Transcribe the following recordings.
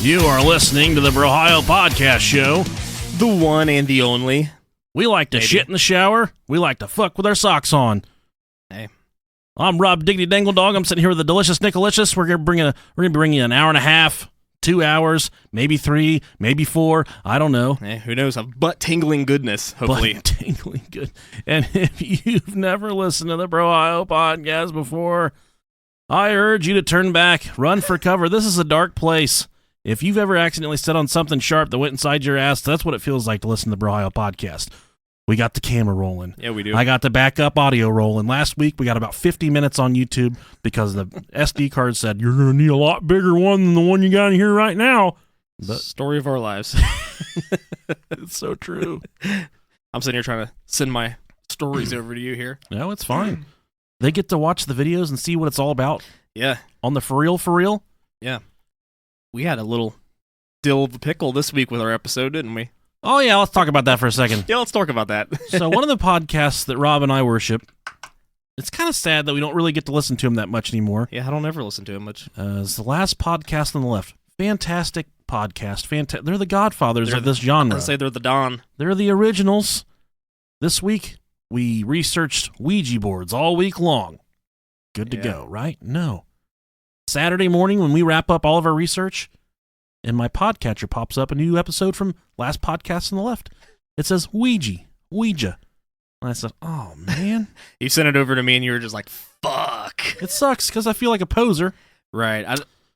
You are listening to the Brohio Podcast Show. The one and the only. We like to shit in the shower. We like to fuck with our socks on. Hey. I'm Rob Diggity Dangle Dog. I'm sitting here with the delicious Nicolicious. We're gonna be bringing you an hour and a half, 2 hours, maybe 3, maybe 4. I don't know. Hey, who knows? A butt-tingling goodness, hopefully. Butt-tingling good. And if you've never listened to the Brohio Podcast before, I urge you to turn back, run for cover. This is a dark place. If you've ever accidentally stepped on something sharp that went inside your ass, that's what it feels like to listen to the Brohio Podcast. We got the camera rolling. Yeah, we do. I got the backup audio rolling. Last week, we got about 50 minutes on YouTube because the SD card said, you're going to need a lot bigger one than the one you got in here right now. But story of our lives. It's so true. I'm sitting here trying to send my stories over to you here. No, it's fine. They get to watch the videos and see what it's all about. Yeah. On the for real. Yeah. We had a little dill of a pickle this week with our episode, didn't we? Oh, yeah, let's talk about that for a second. Yeah, let's talk about that. So one of the podcasts that Rob and I worship, it's kind of sad that we don't really get to listen to him that much anymore. Yeah, I don't ever listen to him much. It's the Last Podcast on the Left. Fantastic podcast. They're the godfathers of this genre. I'd say they're the Don. They're the originals. This week, we researched Ouija boards all week long. Good to go, right? No. Saturday morning when we wrap up all of our research, and my podcatcher pops up a new episode from Last Podcast on the Left. It says Ouija. And I said, oh, man. You sent it over to me and you were just like, fuck. It sucks because I feel like a poser. Right.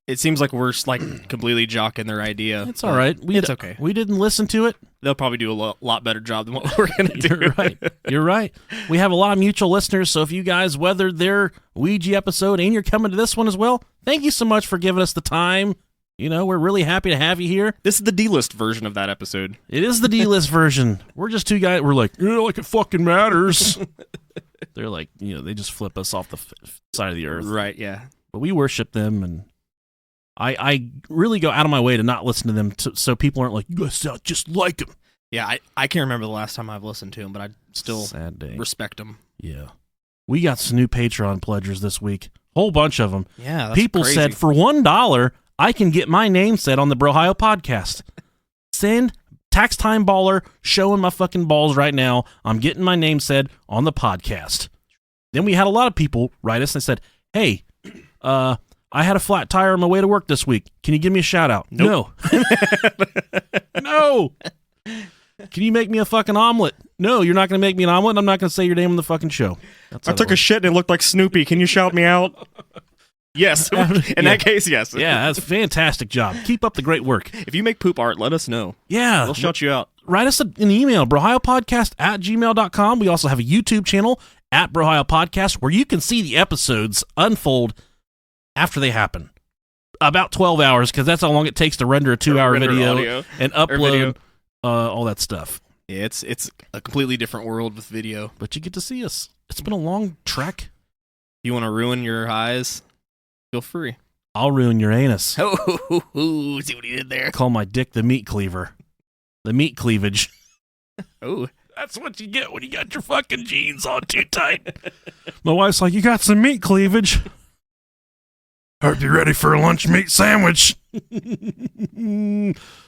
It seems like we're like completely jocking their idea. It's all right. It's okay. We didn't listen to it. They'll probably do a lot better job than what we're going to do. You're right. We have a lot of mutual listeners, so if you guys weathered their Ouija episode and you're coming to this one as well, thank you so much for giving us the time. You know, we're really happy to have you here. This is the D-list version of that episode. It is the D-list version. We're just two guys. We're like, like it fucking matters. They're like, they just flip us off the side of the earth. Right, yeah. But we worship them, and I really go out of my way to not listen to them so people aren't like, you guys sound just like them. Yeah, I can't remember the last time I've listened to them, but I still respect them. Yeah. We got some new Patreon pledgers this week. Whole bunch of them. Yeah, that's people crazy. said, for $1, I can get my name said on the Brohio Podcast. Send Tax Time Baller showing my fucking balls right now. I'm getting my name said on the podcast. Then we had a lot of people write us and said, hey, I had a flat tire on my way to work this week. Can you give me a shout out? Nope. No. No. Can you make me a fucking omelet? No, you're not going to make me an omelet. I'm not going to say your name on the fucking show. I took a shit and it looked like Snoopy. Can you shout me out? Yes. In that case, yes. Yeah, that's a fantastic job. Keep up the great work. If you make poop art, let us know. Yeah. We'll shout you out. Write us an email, brohiopodcast@gmail.com. We also have a YouTube channel at Brohio Podcast where you can see the episodes unfold after they happen. About 12 hours, because that's how long it takes to render a 2-hour video and upload all that stuff. Yeah, it's a completely different world with video. But you get to see us. It's been a long trek. You want to ruin your eyes? Feel free. I'll ruin your anus. Oh, see what he did there? Call my dick the meat cleaver. The meat cleavage. Oh. That's what you get when you got your fucking jeans on too tight. My wife's like, you got some meat cleavage. Hope you're ready for a lunch meat sandwich.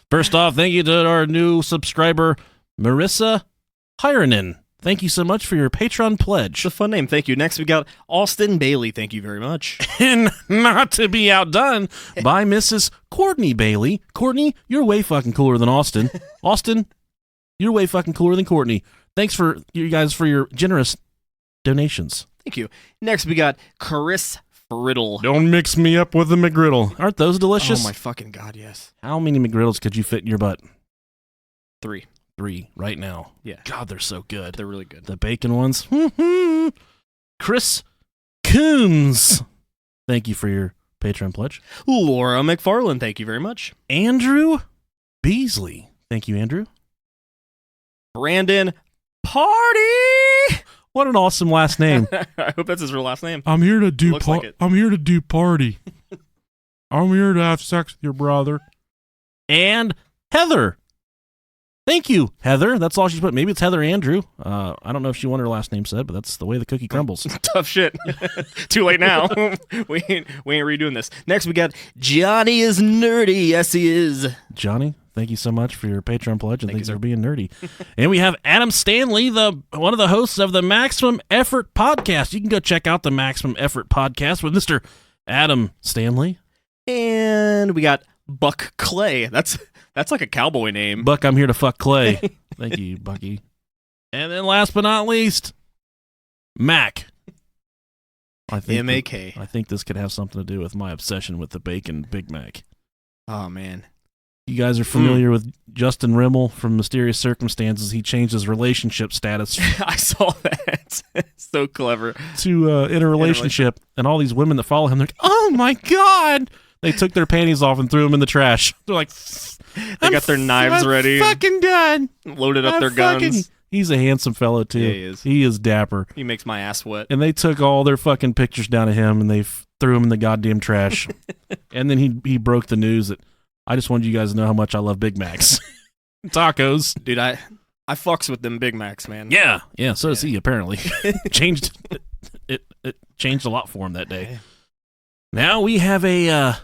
First off, thank you to our new subscriber, Marissa Hirenin. Thank you so much for your Patreon pledge. It's a fun name. Thank you. Next, we got Austin Bailey. Thank you very much. And not to be outdone by Mrs. Courtney Bailey. Courtney, you're way fucking cooler than Austin. Austin, you're way fucking cooler than Courtney. Thanks for you guys for your generous donations. Thank you. Next, we got Chris Friddle. Don't mix me up with a McGriddle. Aren't those delicious? Oh my fucking God, yes. How many McGriddles could you fit in your butt? 3 right now. Yeah. God, they're so good. They're really good. The bacon ones. Chris Coons. Thank you for your Patreon pledge. Laura McFarland. Thank you very much. Andrew Beasley. Thank you, Andrew. Brandon Party. What an awesome last name. I hope that's his real last name. I'm here to do I'm here to do party. I'm here to have sex with your brother. And Heather. Thank you, Heather. That's all she's put. Maybe it's Heather Andrew. I don't know if she wanted her last name said, but that's the way the cookie crumbles. Tough shit. Too late now. we ain't redoing this. Next, we got Johnny is nerdy. Yes, he is. Johnny, thank you so much for your Patreon pledge, and thanks for being nerdy. And we have Adam Stanley, one of the hosts of the Maximum Effort Podcast. You can go check out the Maximum Effort Podcast with Mr. Adam Stanley. And we got Buck Clay. That's like a cowboy name. Buck, I'm here to fuck Clay. Thank you, Bucky. And then last but not least, Mac. M-A-K. I think this could have something to do with my obsession with the bacon Big Mac. Oh, man. You guys are familiar with Justin Rimmel from Mysterious Circumstances. He changed his relationship status. I saw that. So clever. To in a relationship, and all these women that follow him, they're like, oh my God. They took their panties off and threw them in the trash. They're like, they got their knives ready. Fucking done. Loaded up their guns. He's a handsome fellow, too. Yeah, he is. He is dapper. He makes my ass wet. And they took all their fucking pictures down of him, and they threw him in the goddamn trash. And then he broke the news that, I just wanted you guys to know how much I love Big Macs. Tacos. Dude, I fucks with them Big Macs, man. Yeah, so does he, apparently. It changed a lot for him that day. Now we have a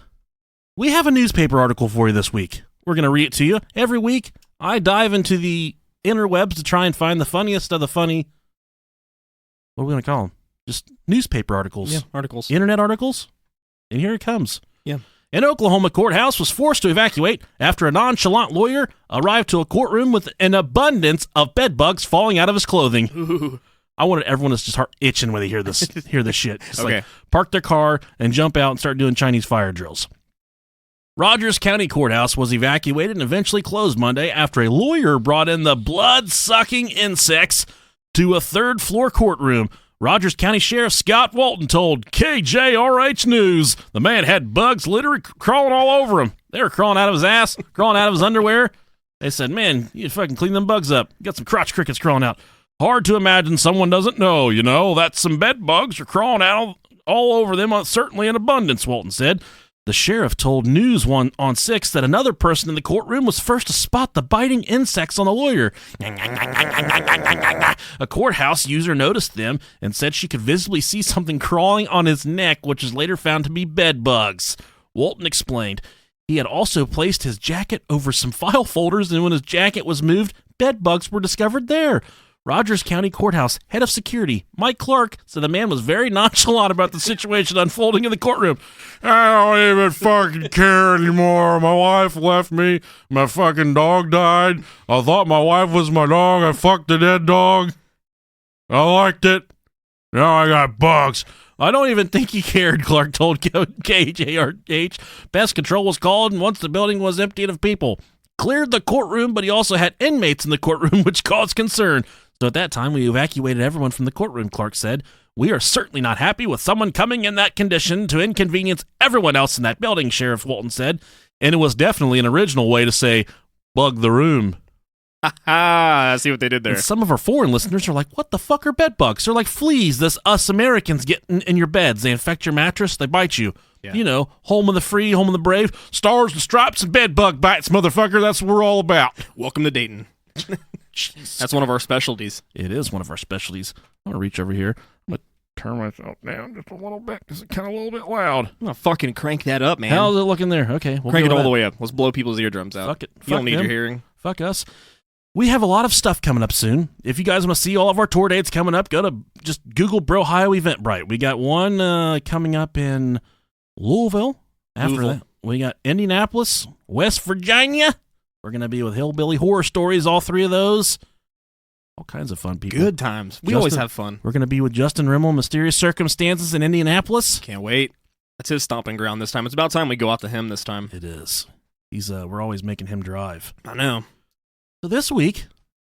newspaper article for you this week. We're going to read it to you. Every week, I dive into the interwebs to try and find the funniest of the funny, what are we going to call them? Just newspaper articles. Yeah, articles. Internet articles. And here it comes. Yeah. An Oklahoma courthouse was forced to evacuate after a nonchalant lawyer arrived to a courtroom with an abundance of bed bugs falling out of his clothing. Ooh. I wanted everyone to just start itching when they hear this shit. Just okay. like park their car and jump out and start doing Chinese fire drills. Rogers County Courthouse was evacuated and eventually closed Monday after a lawyer brought in the blood-sucking insects to a third-floor courtroom. Rogers County Sheriff Scott Walton told KJRH News the man had bugs literally crawling all over him. They were crawling out of his ass, crawling out of his underwear. They said, man, you fucking clean them bugs up. Got some crotch crickets crawling out. Hard to imagine someone doesn't know, that some bed bugs are crawling out all over them, certainly in abundance, Walton said. The sheriff told News One on 6 that another person in the courtroom was first to spot the biting insects on the lawyer. A courthouse user noticed them and said she could visibly see something crawling on his neck, which is later found to be bed bugs. Walton explained he had also placed his jacket over some file folders, and when his jacket was moved, bed bugs were discovered there. Rogers County Courthouse head of security, Mike Clark, said the man was very nonchalant about the situation unfolding in the courtroom. I don't even fucking care anymore. My wife left me. My fucking dog died. I thought my wife was my dog. I fucked the dead dog. I liked it. Now I got bugs. I don't even think he cared, Clark told KJRH. Pest control was called, and once the building was emptied of people, cleared the courtroom, but he also had inmates in the courtroom, which caused concern. So at that time, we evacuated everyone from the courtroom, Clark said. We are certainly not happy with someone coming in that condition to inconvenience everyone else in that building, Sheriff Walton said. And it was definitely an original way to say, bug the room. I see what they did there. And some of our foreign listeners are like, what the fuck are bed bugs? They're like fleas this us Americans get in your beds. They infect your mattress. They bite you. Yeah. Home of the free, home of the brave, stars and stripes and bed bug bites, motherfucker. That's what we're all about. Welcome to Dayton. That's one of our specialties. It is one of our specialties. I'm going to reach over here. I'm going to turn myself down just a little bit because it's kind of a little bit loud. I'm going to fucking crank that up, man. How's it looking there? Okay. We'll crank it all the way up. Let's blow people's eardrums out. Fuck it. You don't need your hearing. Fuck us. We have a lot of stuff coming up soon. If you guys want to see all of our tour dates coming up, go to just Google Brohio Eventbrite. We got one coming up in Louisville. After that, we got Indianapolis, West Virginia. We're going to be with Hillbilly Horror Stories, all three of those. All kinds of fun people. Good times. We always have fun. We're going to be with Justin Rimmel, Mysterious Circumstances in Indianapolis. Can't wait. That's his stomping ground this time. It's about time we go out to him this time. It is. We're always making him drive. I know. So this week,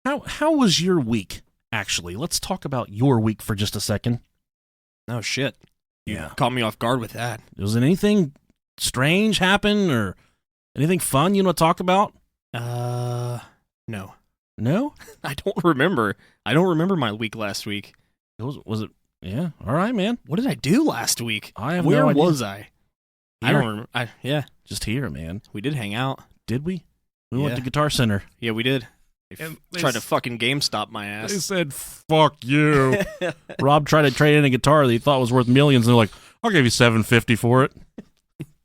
how was your week, actually? Let's talk about your week for just a second. Oh, shit. You Yeah. caught me off guard with that. Was anything strange happen or anything fun you want to talk about? No. No? I don't remember. I don't remember my week last week. Was it? Yeah. All right, man. What did I do last week? I have Where no idea. was I? I don't remember. Yeah. Just here, man. We did hang out. Did we? We went to Guitar Center. Yeah, we did. They tried to fucking GameStop my ass. They said, fuck you. Rob tried to trade in a guitar that he thought was worth millions, and they're like, I'll give you $750 for it.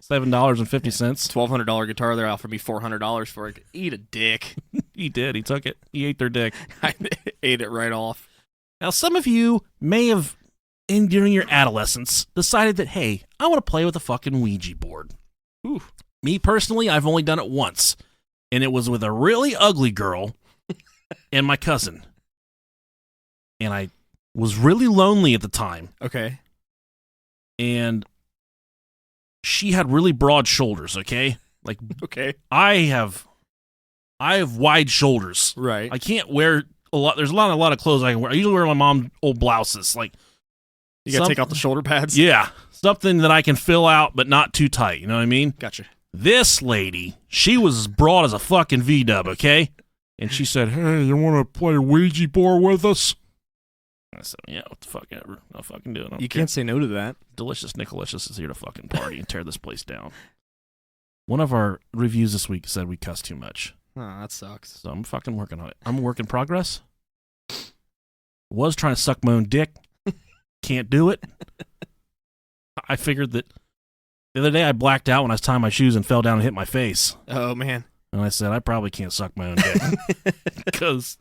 $7.50. $1,200 guitar. They offered me $400 for it. Eat a dick. He did. He took it. He ate their dick. I ate it right off. Now, some of you may have, during your adolescence, decided that, hey, I want to play with a fucking Ouija board. Ooh. Me, personally, I've only done it once, and it was with a really ugly girl and my cousin. And I was really lonely at the time. Okay. And she had really broad shoulders, okay? Like, okay. I have wide shoulders. Right. I can't wear a lot. There's a lot of clothes I can wear. I usually wear my mom's old blouses. Like, you gotta take out the shoulder pads? Yeah. Something that I can fill out, but not too tight. You know what I mean? Gotcha. This lady, she was as broad as a fucking V-dub, okay? And she said, hey, you want to play Ouija board with us? I said, yeah, what the fuck ever. I'll fucking do it. You can't say no to that. Delicious Nicolicious is here to fucking party and tear this place down. One of our reviews this week said we cuss too much. Oh, that sucks. So I'm fucking working on it. I'm a work in progress. Was trying to suck my own dick. Can't do it. I figured that the other day I blacked out when I was tying my shoes and fell down and hit my face. Oh, man. And I said, I probably can't suck my own dick. Because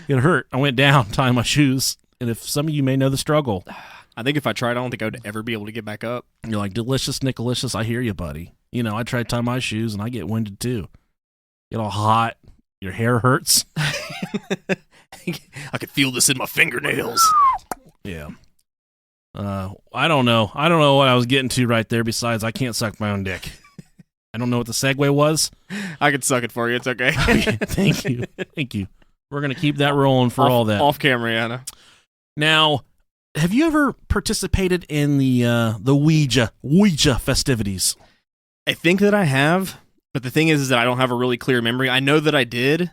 it hurt. I went down tying my shoes. And if some of you may know the struggle. I think if I tried, I don't think I would ever be able to get back up. You're like, Delicious Nicolicious, I hear you, buddy. You know, I tried to tie my shoes and I get winded too. Get all hot. Your hair hurts. I could feel this in my fingernails. Yeah. I don't know. I don't know what I was getting to right there besides I can't suck my own dick. I don't know what the segue was. I can suck it for you. It's okay. Thank you. Thank you. We're going to keep that rolling for all that. Off camera, Anna. Now, have you ever participated in the Ouija festivities? I think that I have, but the thing is that I don't have a really clear memory. I know that I did.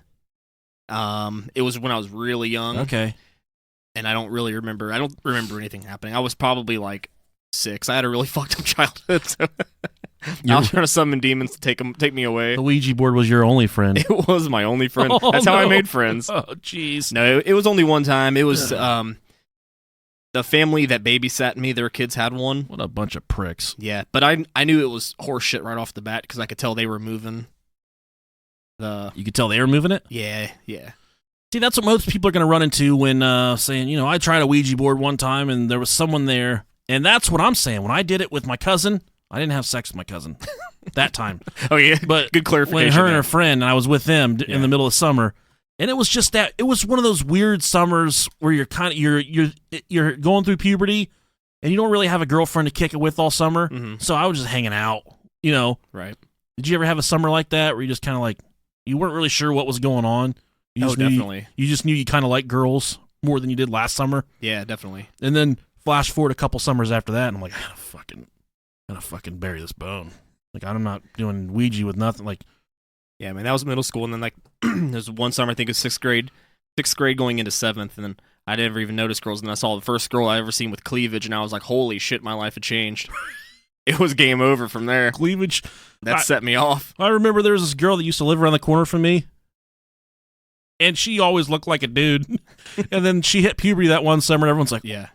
It was when I was really young. Okay. And I don't really remember. I don't remember anything happening. I was probably like 6. I had a really fucked up childhood. So I was trying to summon demons to take me away. The Ouija board was your only friend. It was my only friend. Oh, That's how I no. made friends. Oh, jeez. No, it was only one time. It was the family that babysat me. Their kids had one. What a bunch of pricks. Yeah, but I knew it was horse shit right off the bat because I could tell they were moving. You could tell they were moving it? Yeah. See, that's what most people are going to run into when saying, you know, I tried a Ouija board one time and there was someone there. And that's what I'm saying. When I did it with my cousin, I didn't have sex with my cousin that time. Oh, yeah. But good clarification. When her and her friend, and I was with them in the middle of summer. And it was just that, it was one of those weird summers where you're kind of, you're going through puberty and you don't really have a girlfriend to kick it with all summer. Mm-hmm. So I was just hanging out, you know. Right. Did you ever have a summer like that where you just kind of like, you weren't really sure what was going on? Definitely. You just knew you kind of liked girls more than you did last summer. Yeah, definitely. And then flash forward a couple summers after that, and I'm like, I'm gonna fucking bury this bone. Like, I'm not doing Ouija with nothing. Like, yeah, man, that was middle school, and then like there's one summer I think it was 6th grade going into 7th, and then I never even noticed girls, and I saw the first girl I ever seen with cleavage, and I was like, holy shit, my life had changed. It was game over from there. Cleavage. That set me off. I remember there was this girl that used to live around the corner from me. And she always looked like a dude. And then she hit puberty that one summer, and everyone's like, yeah.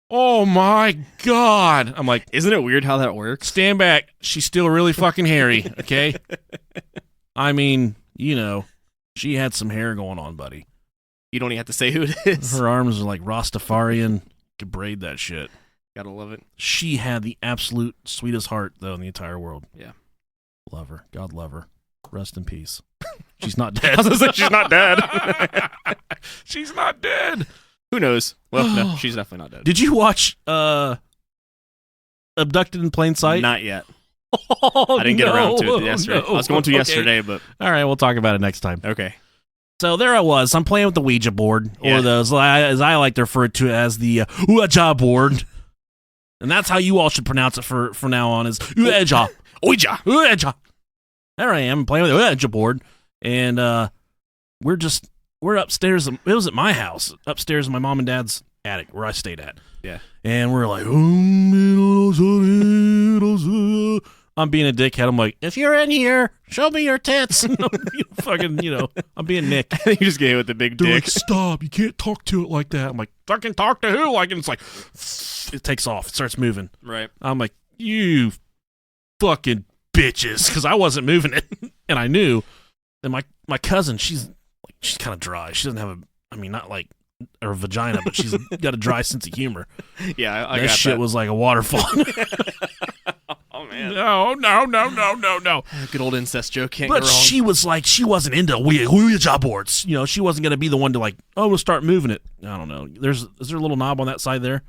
Oh my God. I'm like, isn't it weird how that works? Stand back. She's still really fucking hairy, okay? I mean, you know, she had some hair going on, buddy. You don't even have to say who it is. Her arms are like Rastafarian. Could braid that shit. Gotta love it. She had the absolute sweetest heart, though, in the entire world. Yeah. Love her. God love her. Rest in peace. She's not dead. I was gonna say she's not dead. She's not dead. Who knows? Well, no, she's definitely not dead. Did you watch Abducted in Plain Sight? Not yet. Oh, I didn't get around to it yesterday. No. I was going to yesterday, but all right, we'll talk about it next time. Okay. So there I was. I'm playing with the Ouija board, or as I like to refer to it as the Ouija board. And that's how you all should pronounce it from now on, is Ouija. Ouija. There I am playing with the Ouija board, and we're upstairs. It was at my house, upstairs in my mom and dad's attic where I stayed at. Yeah. And we're like, I'm being a dickhead. I'm like, if you're in here, show me your tits. Fucking, I'm being Nick. You just get hit with the big They're dick. like, stop. You can't talk to it like that. I'm like, fucking talk to who? Like, and it's like, it takes off. It starts moving. Right. I'm like, you fucking bitches. Because I wasn't moving it. And I knew. And my cousin, she's kind of dry. She doesn't have not like her vagina, but she's got a dry sense of humor. Yeah, I that got shit that. was like a waterfall. Oh, man. No. Good old incest joke. Can't But go wrong. she was like, she wasn't into Ouija boards. She wasn't going to be the one to like, we'll start moving it. I don't know. Is there a little knob on that side there?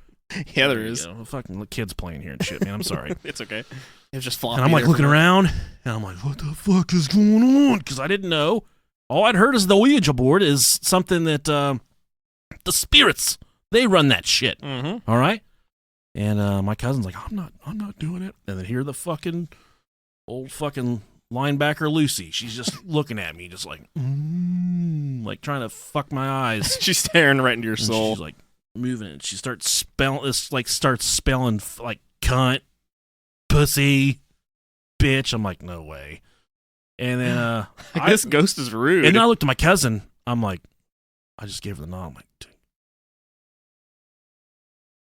Yeah, there is. Fucking kids playing here and shit, man. I'm sorry. It's okay. It was just floppy. And I'm like looking around, and I'm like, what the fuck is going on? Because I didn't know. All I'd heard is the Ouija board is something that the spirits, they run that shit. Mm-hmm. All right? And my cousin's like, I'm not doing it. And then here the fucking old fucking linebacker Lucy. She's just looking at me, just like trying to fuck my eyes. She's staring right into your And soul. she's like moving it. She starts spelling like cunt, pussy, bitch. I'm like, no way. And then I guess ghost is rude. and then I looked at my cousin. I'm like, I just gave her the nod. I'm like, dude,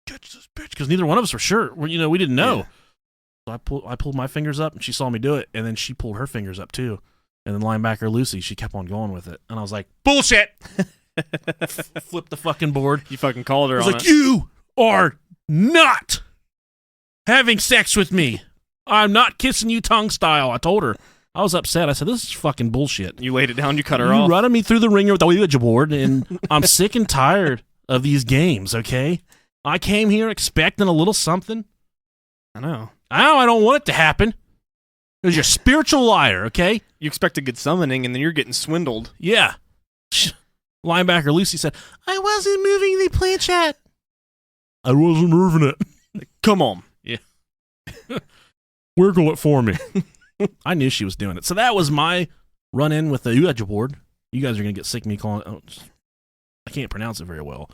catch this bitch, because neither one of us were sure. We didn't know. Yeah. So I pulled my fingers up, and she saw me do it, and then she pulled her fingers up too. And then linebacker Lucy, she kept on going with it, and I was like, bullshit. Flip the fucking board. You fucking called her I was on like, it. you are not having sex with me. I'm not kissing you tongue style. I told her. I was upset. I said, this is fucking bullshit. You laid it down. You cut her You off. running me through the ringer with the Ouija board, and I'm sick and tired of these games, okay? I came here expecting a little something. I know. Now I don't want it to happen. Because you're a spiritual liar, okay? You expect a good summoning, and then you're getting swindled. Yeah. Linebacker Lucy said, I wasn't moving the planchette. I wasn't moving it. Come on. Wiggle it for me. I knew she was doing it. So that was my run-in with the Ouija board. You guys are going to get sick of me calling it. I can't pronounce it very well.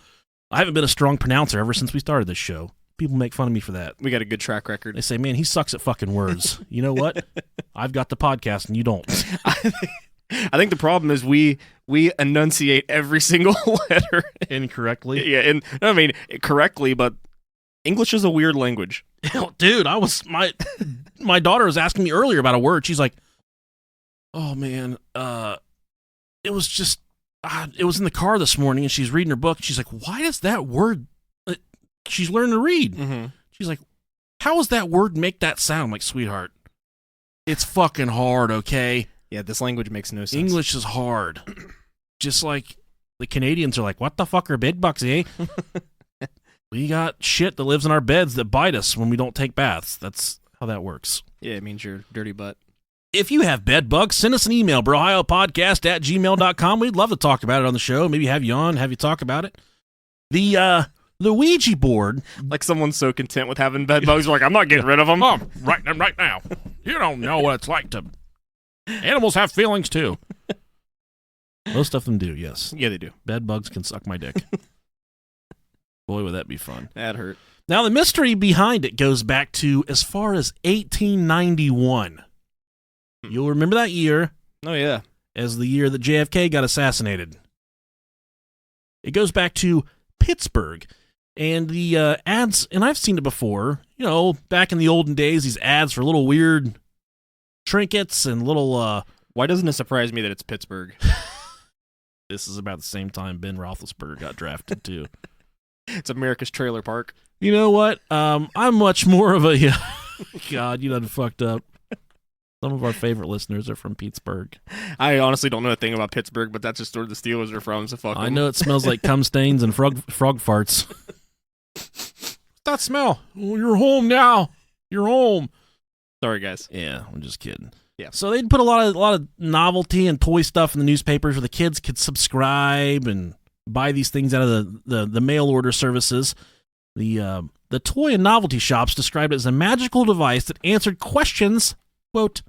I haven't been a strong pronouncer ever since we started this show. People make fun of me for that. We got a good track record. They say, man, he sucks at fucking words. You know what? I've got the podcast and you don't. I think the problem is we enunciate every single letter. Incorrectly. Yeah, and I mean correctly, but English is a weird language. Dude, my daughter was asking me earlier about a word. She's like, oh man, it was just, it was in the car this morning, and she's reading her book. And she's like, why does that word, she's learning to read. Mm-hmm. She's like, how does that word make that sound? I'm like, sweetheart, it's fucking hard, okay? Yeah, this language makes no sense. English is hard. Just like the Canadians are like, what the fuck are bed bugs, eh? We got shit that lives in our beds that bite us when we don't take baths. That's how that works. Yeah, it means you're dirty butt. If you have bed bugs, send us an email, brohiopodcast@gmail.com. We'd love to talk about it on the show. Maybe have you on, have you talk about it. The Ouija board. Like someone's so content with having bed bugs, like, I'm not getting rid of them. Oh, right now. You don't know what it's like to... Animals have feelings, too. Most of them do, yes. Yeah, they do. Bed bugs can suck my dick. Boy, would that be fun. That hurt. Now, the mystery behind it goes back to as far as 1891. You'll remember that year Oh, yeah. as the year that JFK got assassinated. It goes back to Pittsburgh. And the ads, and I've seen it before, back in the olden days, these ads for little weird trinkets and little... Why doesn't it surprise me that it's Pittsburgh? This is about the same time Ben Roethlisberger got drafted, too. It's America's trailer park. You know what? I'm much more of a... God, you done fucked up. Some of our favorite listeners are from Pittsburgh. I honestly don't know a thing about Pittsburgh, but that's just where the Steelers are from, so fuck I them. know it smells like cum stains and frog farts. What's that smell? Well, you're home now. You're home. Sorry, guys. Yeah, I'm just kidding. Yeah. So they'd put a lot of novelty and toy stuff in the newspapers where the kids could subscribe and buy these things out of the mail order services. The toy and novelty shops described it as a magical device that answered questions, quote,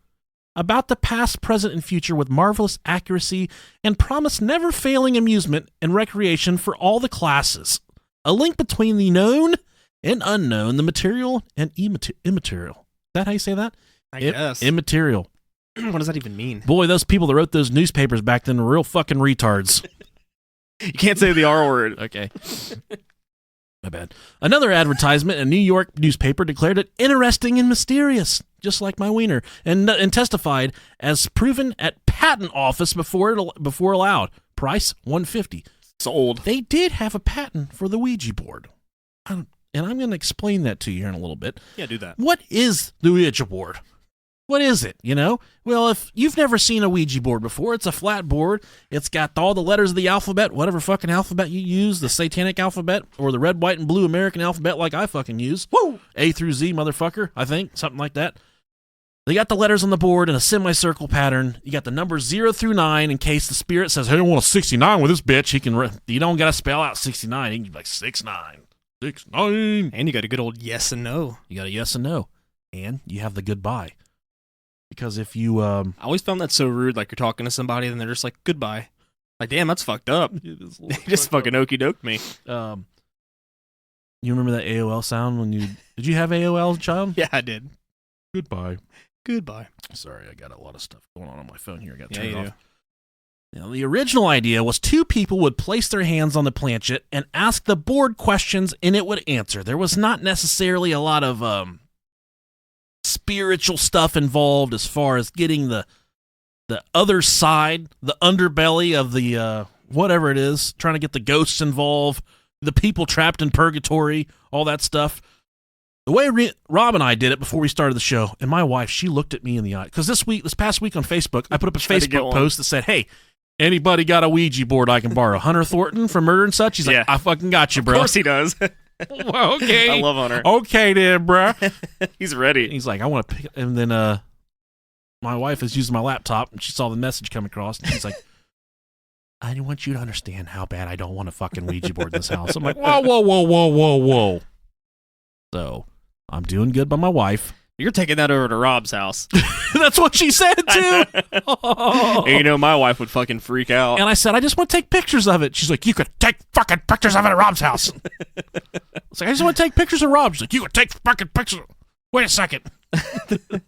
about the past, present, and future with marvelous accuracy and promised never-failing amusement and recreation for all the classes. A link between the known and unknown, the material and immaterial. Is that how you say that? I guess. Immaterial. What does that even mean? Boy, those people that wrote those newspapers back then were real fucking retards. You can't say the R word. Okay. My bad. Another advertisement, a New York newspaper declared it interesting and mysterious, just like my wiener, and testified as proven at patent office before allowed. Price $150. Sold. They did have a patent for the Ouija board, and I'm going to explain that to you here in a little bit. Yeah, do that. What is the Ouija board? What is it, you know? Well, if you've never seen a Ouija board before, it's a flat board. It's got all the letters of the alphabet, whatever fucking alphabet you use, the satanic alphabet or the red, white, and blue American alphabet like I fucking use. Woo! A through Z, motherfucker, I think, something like that. They got the letters on the board in a semicircle pattern. You got the numbers 0 through 9 in case the spirit says, hey, I want a 69 with this bitch. You don't got to spell out 69. You can be like 69. 69. And you got a good old yes and no. You got a yes and no. And you have the goodbye. Because if you... I always found that so rude, like you're talking to somebody and they're just like, goodbye. Like, damn, that's fucked up. They just fucking okey-doked me. You remember that AOL sound when you... Did you have AOL as a child? Yeah, I did. Goodbye. Goodbye. Sorry, I got a lot of stuff going on my phone here. I got to Yeah, turn you it do. off. Now, the original idea was two people would place their hands on the planchette and ask the board questions and it would answer. There was not necessarily a lot of spiritual stuff involved as far as getting the other side, the underbelly of the whatever it is, trying to get the ghosts involved, the people trapped in purgatory, all that stuff. The way Rob and I did it before we started the show, and my wife, she looked at me in the eye. Because this past week on Facebook, I put up a Facebook post that said, hey, anybody got a Ouija board I can borrow? Hunter Thornton from Murder and Such? He's like, I fucking got you, bro. Of course he does. Well, okay. I love Hunter. Okay then, bro. He's ready. He's like, I want to pick. And then my wife is using my laptop, and she saw the message come across, and she's like, I want you to understand how bad I don't want a fucking Ouija board in this house. I'm like, whoa. So I'm doing good by my wife. You're taking that over to Rob's house. That's what she said, too. And you know, my wife would fucking freak out. And I said, I just want to take pictures of it. She's like, you could take fucking pictures of it at Rob's house. I was like, I just want to take pictures of Rob. She's like, you could take fucking pictures. Wait a second. That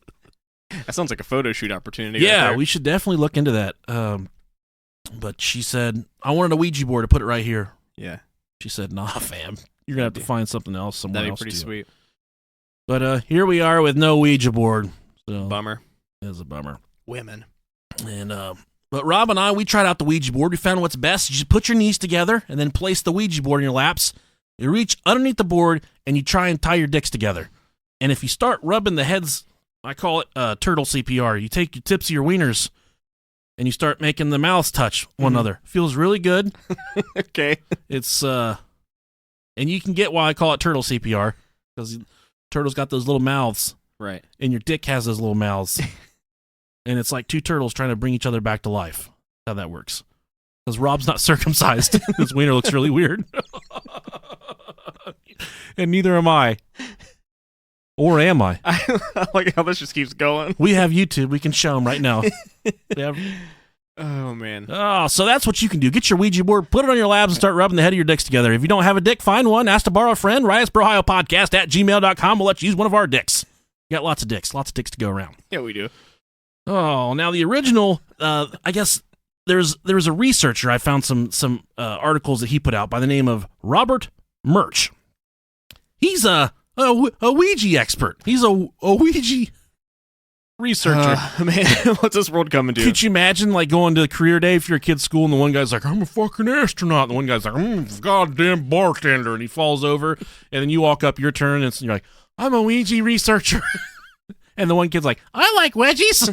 sounds like a photo shoot opportunity. Yeah, right, we should definitely look into that. But she said, I wanted a Ouija board to put it right here. Yeah. She said, nah, fam. You're going to have to find something else somewhere else. That'd be pretty sweet. But here we are with no Ouija board. So Bummer. It is a bummer. Women. And but Rob and I, we tried out the Ouija board. We found what's best. You just put your knees together and then place the Ouija board in your laps. You reach underneath the board and you try and tie your dicks together. And if you start rubbing the heads, I call it turtle CPR. You take your tips of your wieners and you start making the mouths touch one another. Feels really good. Okay. It's and you can get why I call it turtle CPR because turtles got those little mouths. Right. And your dick has those little mouths. And it's like two turtles trying to bring each other back to life. How that works. Because Rob's not circumcised. His wiener looks really weird. And neither am I. Or am I? I like how this just keeps going. We have YouTube. We can show them right now. Oh, man. Oh, so that's what you can do. Get your Ouija board, put it on your labs, and start rubbing the head of your dicks together. If you don't have a dick, find one. Ask to borrow a friend. Podcast at gmail.com. We'll let you use one of our dicks. You got lots of dicks to go around. Yeah, we do. Oh, now the original, I guess there was a researcher. I found some articles that he put out by the name of Robert Murch. He's a Ouija expert. He's a Ouija researcher. Man, what's this world coming to? Could you imagine like going to career day for your kid's school and the one guy's like, I'm a fucking astronaut. And the one guy's like, I'm a goddamn bartender. And he falls over and then you walk up your turn and you're like, I'm a Ouija researcher. And the one kid's like, I like wedgies.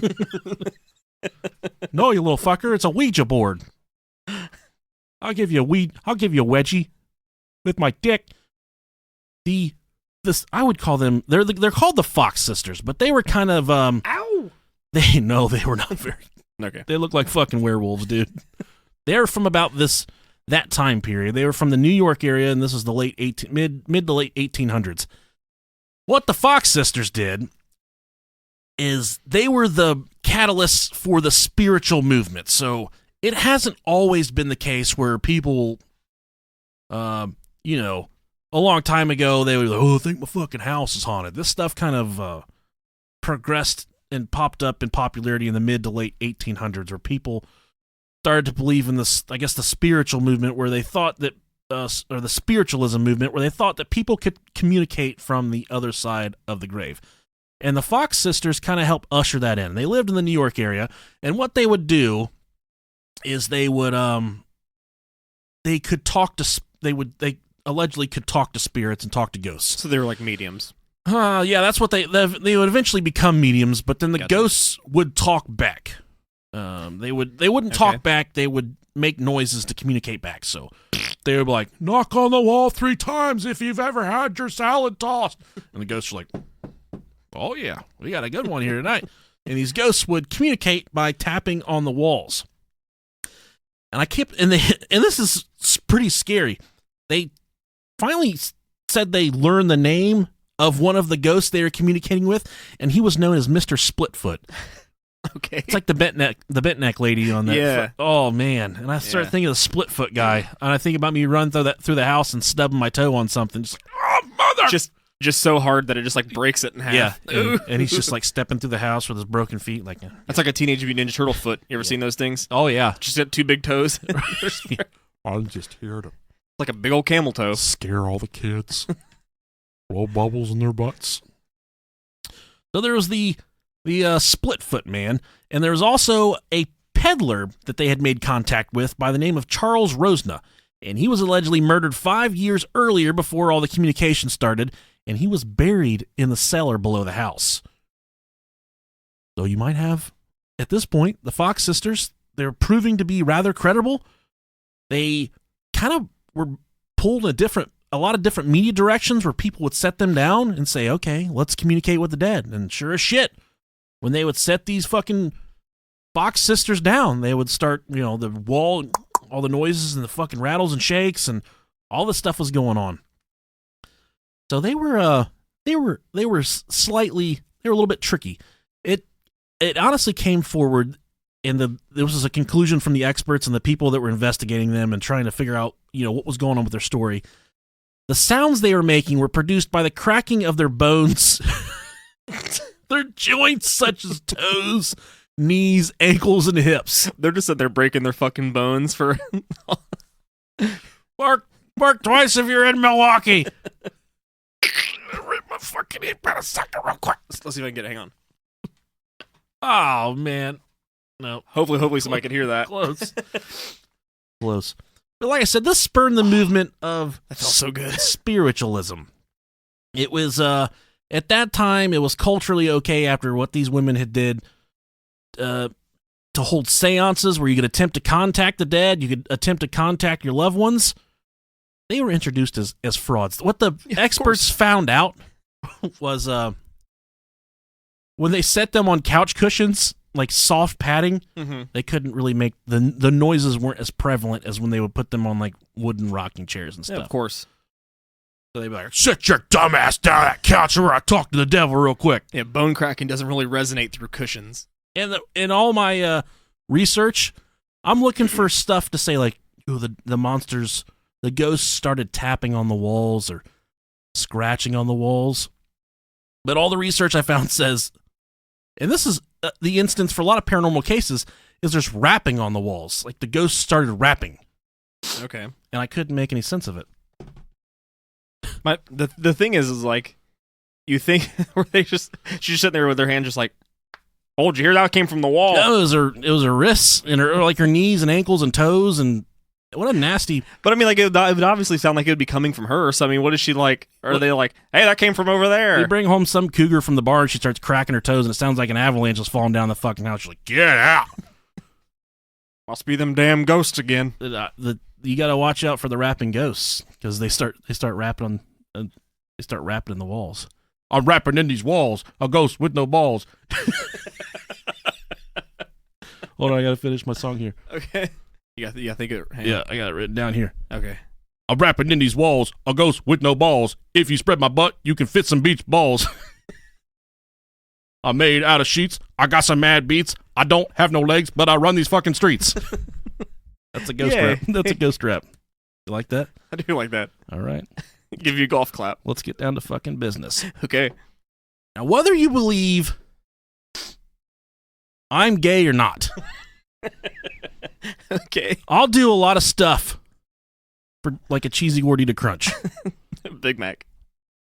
No, you little fucker. It's a Ouija board. I'll give you a wedgie with my dick. I would call them, they're called the Fox sisters, but they were kind of, Ow! they were not very, okay. They look like fucking werewolves, dude. They're from about that time period. They were from the New York area, and this is the mid to late 1800s. What the Fox sisters did is they were the catalysts for the spiritual movement. So it hasn't always been the case where people, a long time ago, they were like, oh, I think my fucking house is haunted. This stuff kind of progressed and popped up in popularity in the mid to late 1800s, where people started to believe in this, I guess, the spiritual movement, where they thought that, or the spiritualism movement, where they thought that people could communicate from the other side of the grave. And the Fox sisters kind of helped usher that in. They lived in the New York area, and what they would do is they allegedly could talk to spirits and talk to ghosts. So they were like mediums. Yeah, that's what they would eventually become mediums, but then the Gotcha. ghosts would talk back. They wouldn't talk back. They would make noises to communicate back. So they would be like, knock on the wall 3 times if you've ever had your salad tossed. And the ghosts are like, oh yeah, we got a good one here tonight. And these ghosts would communicate by tapping on the walls. And and this is pretty scary. They finally said they learned the name of one of the ghosts they were communicating with, and he was known as Mr. Splitfoot. Okay. It's like the bent neck lady on that. Yeah. Oh man. And I started thinking of the Splitfoot guy, and I think about me running through the house and stubbing my toe on something. Just like, oh mother! Just so hard that it just like breaks it in half. Yeah. And he's just like stepping through the house with his broken feet, like. That's like a Teenage Mutant Ninja Turtle foot. You ever seen those things? Oh yeah. Just got 2 big toes. I'm just here to Like a big old camel toe. scare all the kids. Blow bubbles in their butts. So there was the Splitfoot man, and there was also a peddler that they had made contact with by the name of Charles Rosna, and he was allegedly murdered 5 years earlier before all the communication started, and he was buried in the cellar below the house. So you might have, at this point, the Fox sisters, they're proving to be rather credible. They kind of were pulled in a lot of different media directions where people would set them down and say, okay, let's communicate with the dead. And sure as shit, when they would set these fucking Fox sisters down, they would start, the wall, all the noises and the fucking rattles and shakes and all this stuff was going on. So they were a little bit tricky. It honestly came forward, and there was a conclusion from the experts and the people that were investigating them and trying to figure out, what was going on with their story. The sounds they were making were produced by the cracking of their bones, their joints such as toes, knees, ankles, and hips. They're just sitting there breaking their fucking bones for... Bark twice if you're in Milwaukee. Rip my fucking hip out of sucker real quick. Let's see if I can get it. Hang on. Oh, man. No. Hopefully somebody can hear that. Close. Close. But like I said, this spurred the movement of That felt so good. spiritualism. It was, at that time, it was culturally okay after what these women had did to hold seances where you could attempt to contact the dead, you could attempt to contact your loved ones. They were introduced as frauds. What the experts found out was when they set them on couch cushions, like soft padding, they couldn't really make the noises weren't as prevalent as when they would put them on like wooden rocking chairs and stuff. Yeah, of course. So they'd be like, "Sit your dumb ass down that couch where I talk to the devil real quick." Yeah, bone cracking doesn't really resonate through cushions. And in all my research, I'm looking for stuff to say like, the monsters, the ghosts started tapping on the walls or scratching on the walls. But all the research I found says, and this is the instance for a lot of paranormal cases, is there's rapping on the walls. Like the ghosts started rapping. Okay. And I couldn't make any sense of it. The thing is like, you think were they she's just sitting there with her hand just like, oh, did you hear that came from the wall? No, it was her wrists and her nees and ankles and toes, and what a nasty. But I mean, like it would obviously sound like it would be coming from her. So I mean, what is she like? Are they like, hey, that came from over there? They bring home some cougar from the bar and she starts cracking her toes and it sounds like an avalanche is falling down the fucking house. She's like, get out. Must be them damn ghosts again. You got to watch out for the rapping ghosts because they start rapping on they start rapping in the walls. I'm rapping in these walls. A ghost with no balls. Hold on, I got to finish my song here. Okay. I think it. Yeah, I got it written down here. Okay. I'm rapping in these walls. A ghost with no balls. If you spread my butt, you can fit some beach balls. I'm made out of sheets. I got some mad beats. I don't have no legs, but I run these fucking streets. That's a ghost rap. That's a ghost rap. You like that? I do like that. All right. Give you a golf clap. Let's get down to fucking business. Okay. Now, whether you believe I'm gay or not. Okay. I'll do a lot of stuff for like a cheesy gordita crunch. Big Mac.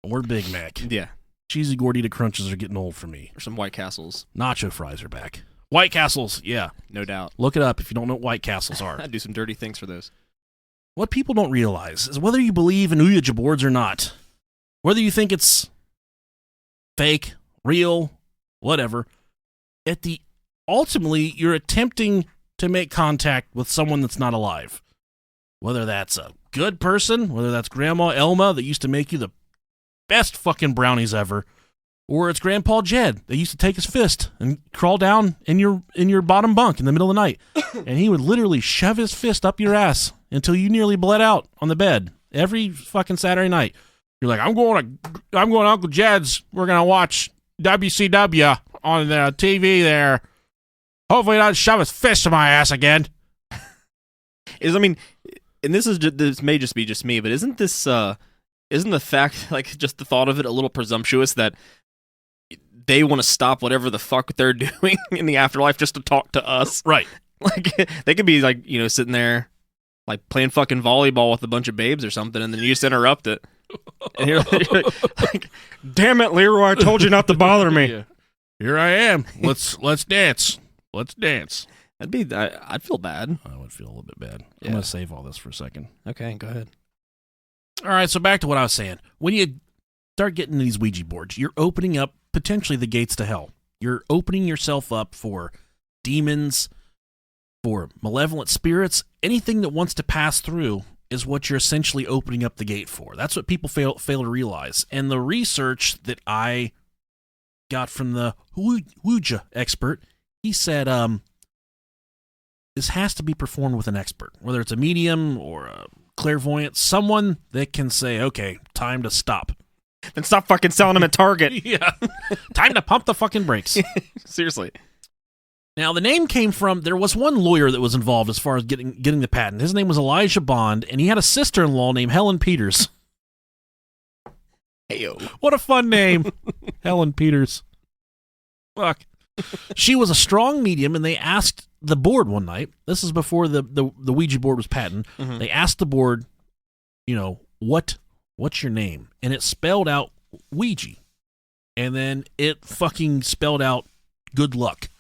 Or Big Mac. Yeah. Cheesy gordita crunches are getting old for me. Or some White Castles. Nacho fries are back. White Castles, yeah. No doubt. Look it up if you don't know what White Castles are. I'd do some dirty things for those. What people don't realize is whether you believe in Ouija boards or not, whether you think it's fake, real, whatever, ultimately you're attempting to make contact with someone that's not alive. Whether that's a good person, whether that's Grandma Elma that used to make you the best fucking brownies ever, or it's Grandpa Jed that used to take his fist and crawl down in your bottom bunk in the middle of the night, and he would literally shove his fist up your ass until you nearly bled out on the bed every fucking Saturday night. You're like, I'm going to Uncle Jed's. We're gonna watch WCW on the TV there. Hopefully, not shove his fist in my ass again. And this may just be just me, but isn't the fact, like, just the thought of it a little presumptuous that they want to stop whatever the fuck they're doing in the afterlife just to talk to us? Right. Like, they could be, like, sitting there, like, playing fucking volleyball with a bunch of babes or something, and then you just interrupt it. And you're like, damn it, Leroy, I told you not to bother me. Yeah. Here I am. Let's dance. Let's dance. I'd feel bad. I would feel a little bit bad. Yeah. I'm going to save all this for a second. Okay, go ahead. All right, so back to what I was saying. When you start getting these Ouija boards, you're opening up potentially the gates to hell. You're opening yourself up for demons, for malevolent spirits. Anything that wants to pass through is what you're essentially opening up the gate for. That's what people fail to realize. And the research that I got from the Ouija expert, he said this has to be performed with an expert, whether it's a medium or a clairvoyant, someone that can say, okay, time to stop. Then stop fucking selling them at Target. Yeah. Time to pump the fucking brakes. Seriously. Now, the name came from, there was one lawyer that was involved as far as getting the patent. His name was Elijah Bond, and he had a sister-in-law named Helen Peters. Heyo. What a fun name. Helen Peters. Fuck. She was a strong medium, and they asked the board one night, this is before the Ouija board was patented, They asked the board, what's your name? And it spelled out Ouija. And then it fucking spelled out good luck.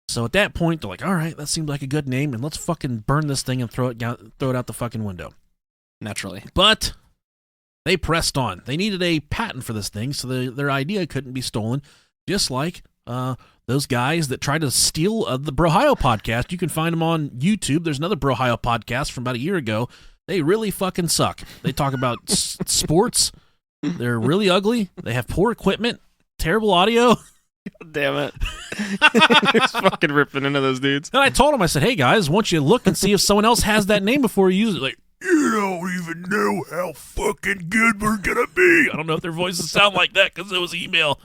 So at that point, they're like, all right, that seems like a good name, and let's fucking burn this thing and throw it out the fucking window. Naturally. But they pressed on. They needed a patent for this thing, so their idea couldn't be stolen, just like those guys that tried to steal the Brohio podcast. You can find them on YouTube. There's another Brohio podcast from about a year ago. They really fucking suck. They talk about sports. They're really ugly. They have poor equipment, terrible audio. Damn it. It's fucking ripping into those dudes. And I told him, I said, hey guys, why don't you look and see if someone else has that name before you use it? Like, you don't even know how fucking good we're gonna be. I don't know if their voices sound like that because it was email.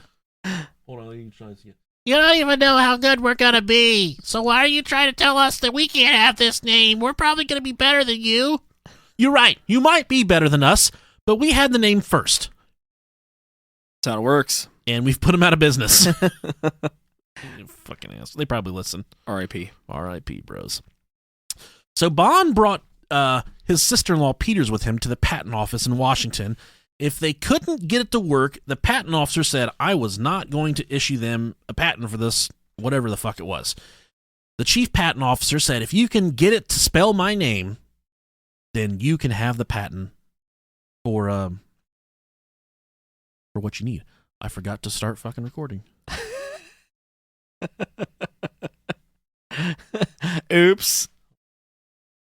Hold on, let me try this again. You don't even know how good we're gonna be. So why are you trying to tell us that we can't have this name? We're probably gonna be better than you. You're right. You might be better than us, but we had the name first. That's how it works. And we've put them out of business. Fucking ass. They probably listen. R.I.P. R.I.P. bros. So Bond brought his sister-in-law Peters with him to the patent office in Washington. If they couldn't get it to work, the patent officer said, I was not going to issue them a patent for this, whatever the fuck it was. The chief patent officer said, if you can get it to spell my name, then you can have the patent for what you need. I forgot to start fucking recording. Oops.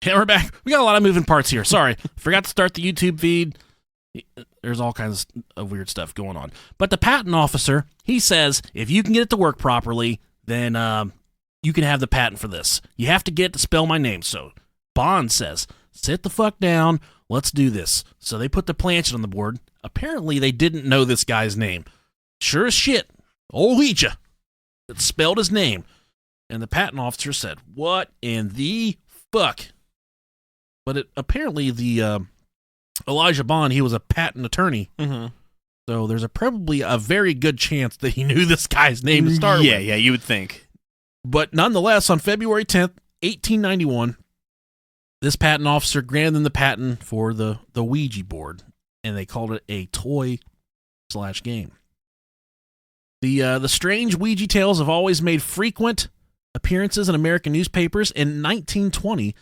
Yeah, we're back. We got a lot of moving parts here. Sorry. Forgot to start the YouTube feed. There's all kinds of weird stuff going on. But the patent officer, he says, if you can get it to work properly, then you can have the patent for this. You have to get it to spell my name. So Bond says, sit the fuck down. Let's do this. So they put the planchet on the board. Apparently, they didn't know this guy's name. Sure as shit, old Ouija. It spelled his name. And the patent officer said, what in the fuck? But apparently the Elijah Bond, he was a patent attorney. Mm-hmm. So there's probably a very good chance that he knew this guy's name to start with. Yeah, you would think. But nonetheless, on February 10th, 1891, this patent officer granted them the patent for the Ouija board, and they called it a toy/game. The strange Ouija tales have always made frequent appearances in American newspapers. In 1920,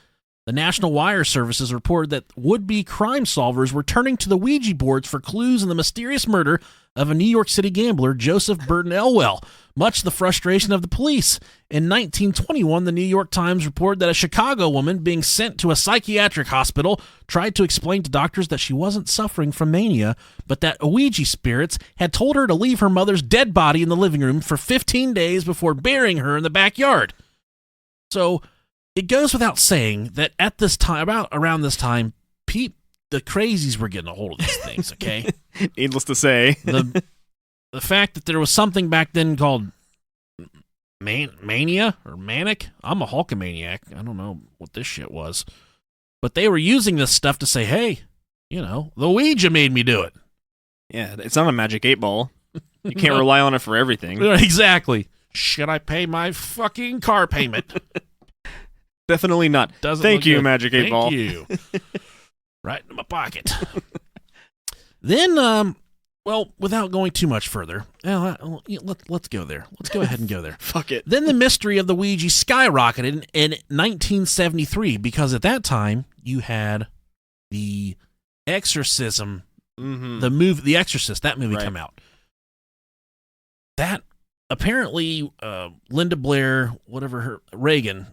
the National Wire Services reported that would-be crime solvers were turning to the Ouija boards for clues in the mysterious murder of a New York City gambler, Joseph Burton Elwell, much to the frustration of the police. In 1921, the New York Times reported that a Chicago woman being sent to a psychiatric hospital tried to explain to doctors that she wasn't suffering from mania, but that Ouija spirits had told her to leave her mother's dead body in the living room for 15 days before burying her in the backyard. So it goes without saying that at this time, around this time, the crazies were getting a hold of these things, okay? Needless to say. The fact that there was something back then called mania or manic. I'm a Hulkamaniac. I don't know what this shit was. But they were using this stuff to say, hey, the Ouija made me do it. Yeah, it's not a magic 8-ball. You can't rely on it for everything. Exactly. Should I pay my fucking car payment? Definitely not. Thank you, Magic 8-Ball. Thank you. Right in my pocket. Then, without going too much further, let's go there. Let's go ahead and go there. Fuck it. Then the mystery of the Ouija skyrocketed in 1973 because at that time you had the Exorcism, the movie, The Exorcist, that movie come out. That apparently Linda Blair, Reagan,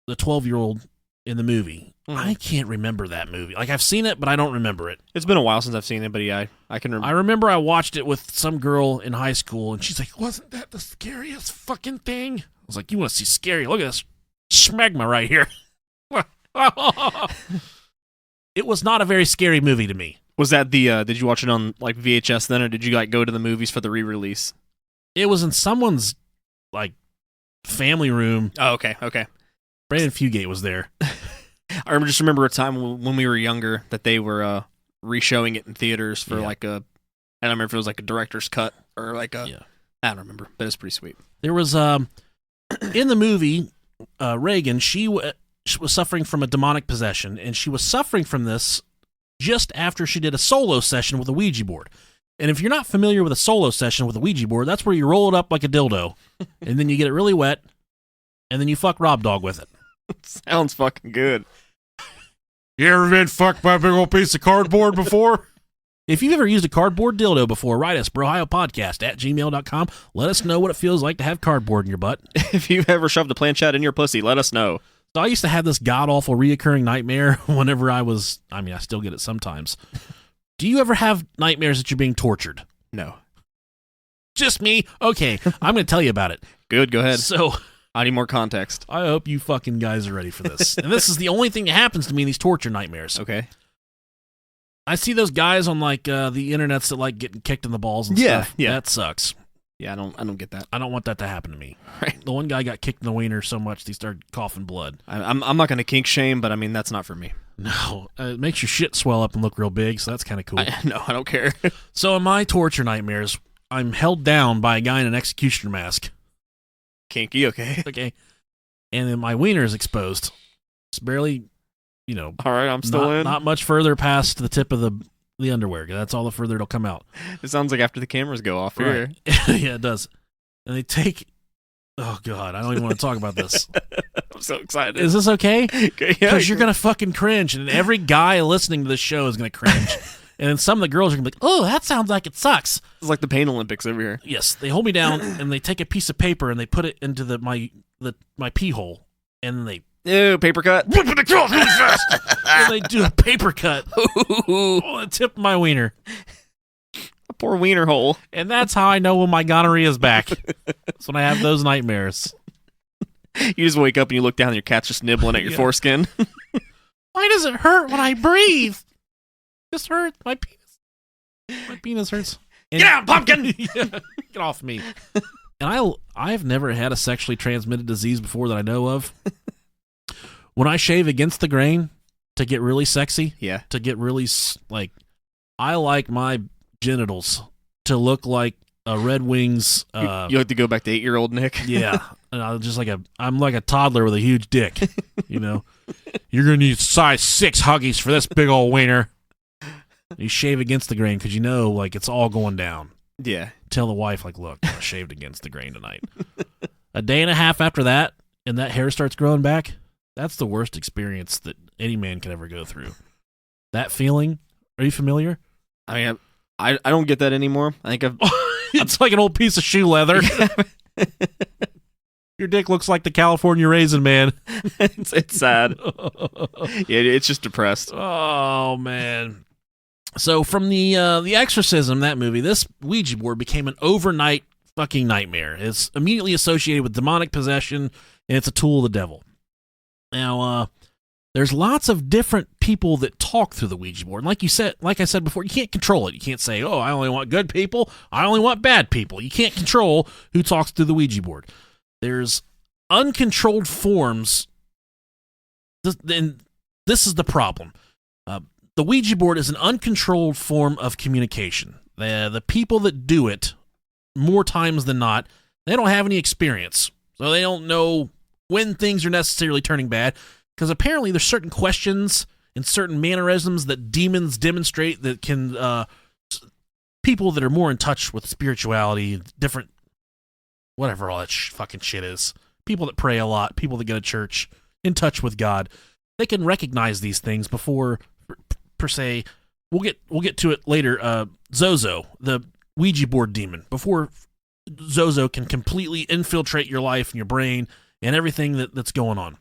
the 12-year-old in the movie. I can't remember that movie. Like, I've seen it, but I don't remember it. It's been a while since I've seen it, but yeah, I can remember. I remember I watched it with some girl in high school, and she's like, wasn't that the scariest fucking thing? I was like, you want to see scary? Look at this smegma right here. It was not a very scary movie to me. Was that did you watch it on, like, VHS then, or did you, like, go to the movies for the re-release? It was in someone's, like, family room. Oh, okay. Brandon Fugate was there. I remember a time when we were younger that they were re-showing it in theaters for I don't remember if it was like a director's cut or like I don't remember, but it's pretty sweet. There was in the movie Reagan, she was suffering from a demonic possession, and she was suffering from this just after she did a solo session with a Ouija board. And if you're not familiar with a solo session with a Ouija board, that's where you roll it up like a dildo, and then you get it really wet, and then you fuck Rob Dog with it. Sounds fucking good. You ever been fucked by a big old piece of cardboard before? If you've ever used a cardboard dildo before, write us, brohiopodcast@gmail.com. Let us know what it feels like to have cardboard in your butt. If you've ever shoved a planchette in your pussy, let us know. So I used to have this god-awful reoccurring nightmare whenever I still get it sometimes. Do you ever have nightmares that you're being tortured? No. Just me? Okay, I'm going to tell you about it. Good, go ahead. So I need more context. I hope you fucking guys are ready for this. And this is the only thing that happens to me in these torture nightmares. Okay. I see those guys on like the internets that like getting kicked in the balls and stuff. Yeah. That sucks. Yeah, I don't get that. I don't want that to happen to me. Right. The one guy got kicked in the wiener so much he started coughing blood. I'm not going to kink shame, but I mean, that's not for me. No, it makes your shit swell up and look real big, so that's kind of cool. No, I don't care. So in my torture nightmares, I'm held down by a guy in an executioner mask. Kinky, okay. Okay. And then my wiener is exposed. It's barely, All right, I'm still in. Not much further past the tip of the underwear. That's all the further it'll come out. It sounds like after the cameras go off here. Right. Yeah, it does. And they take... Oh, God, I don't even want to talk about this. I'm so excited. Is this okay? Okay, Because you're going to fucking cringe, and every guy listening to this show is going to cringe. And then some of the girls are going to be like, oh, that sounds like it sucks. It's like the Pain Olympics over here. Yes, they hold me down, and they take a piece of paper, and they put it into my pee hole, and then they... Ew, paper cut. Whip it across really fast. And they do a paper cut on the tip of my wiener. A poor wiener hole. And that's how I know when my gonorrhea is back. It's when I have those nightmares. You just wake up and you look down and your cat's just nibbling at your foreskin. Why does it hurt when I breathe? It just hurts. My penis hurts. Get out, pumpkin! Yeah, get off me. And I've never had a sexually transmitted disease before that I know of. When I shave against the grain to get really sexy, to get really, I like my genitals to look like a Red Wings. You like to go back to 8-year-old Nick? Yeah, and I'm like a toddler with a huge dick. You know, you're gonna need size 6 Huggies for this big old wiener. You shave against the grain because you know, like, it's all going down. Yeah. Tell the wife, like, look, I shaved against the grain tonight. A day and a half after that, and that hair starts growing back. That's the worst experience that any man can ever go through. That feeling. Are you familiar? I mean, I don't get that anymore. I think It's like an old piece of shoe leather. Your dick looks like the California Raisin Man. it's sad. Yeah, it's just depressed. Oh, man. So from the Exorcism, that movie, this Ouija board became an overnight fucking nightmare. It's immediately associated with demonic possession, and it's a tool of the devil. Now, there's lots of different people that talk through the Ouija board. Like I said before, you can't control it. You can't say, "Oh, I only want good people. I only want bad people." You can't control who talks through the Ouija board. There's uncontrolled forms, and this is the problem. The Ouija board is an uncontrolled form of communication. The people that do it, more times than not, they don't have any experience, so they don't know when things are necessarily turning bad, because apparently there's certain questions and certain mannerisms that demons demonstrate that can, people that are more in touch with spirituality, different, whatever all that fucking shit is, people that pray a lot, people that go to church, in touch with God, they can recognize these things before, per se, we'll get to it later, Zozo, the Ouija board demon, before Zozo can completely infiltrate your life and your brain and everything that's going on.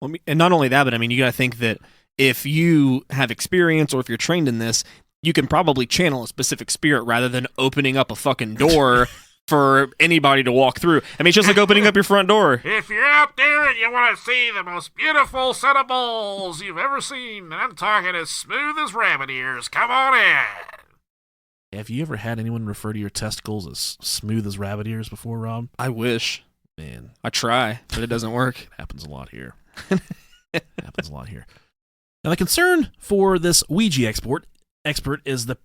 Well, and not only that, but I mean, you got to think that if you have experience or if you're trained in this, you can probably channel a specific spirit rather than opening up a fucking door for anybody to walk through. I mean, it's just like opening up your front door. If you're out there and you want to see the most beautiful set of balls you've ever seen, and I'm talking as smooth as rabbit ears, come on in. Have you ever had anyone refer to your testicles as smooth as rabbit ears before, Rob? I wish. Man, I try, but it doesn't work. it happens a lot here. Now, the concern for this Ouija expert is the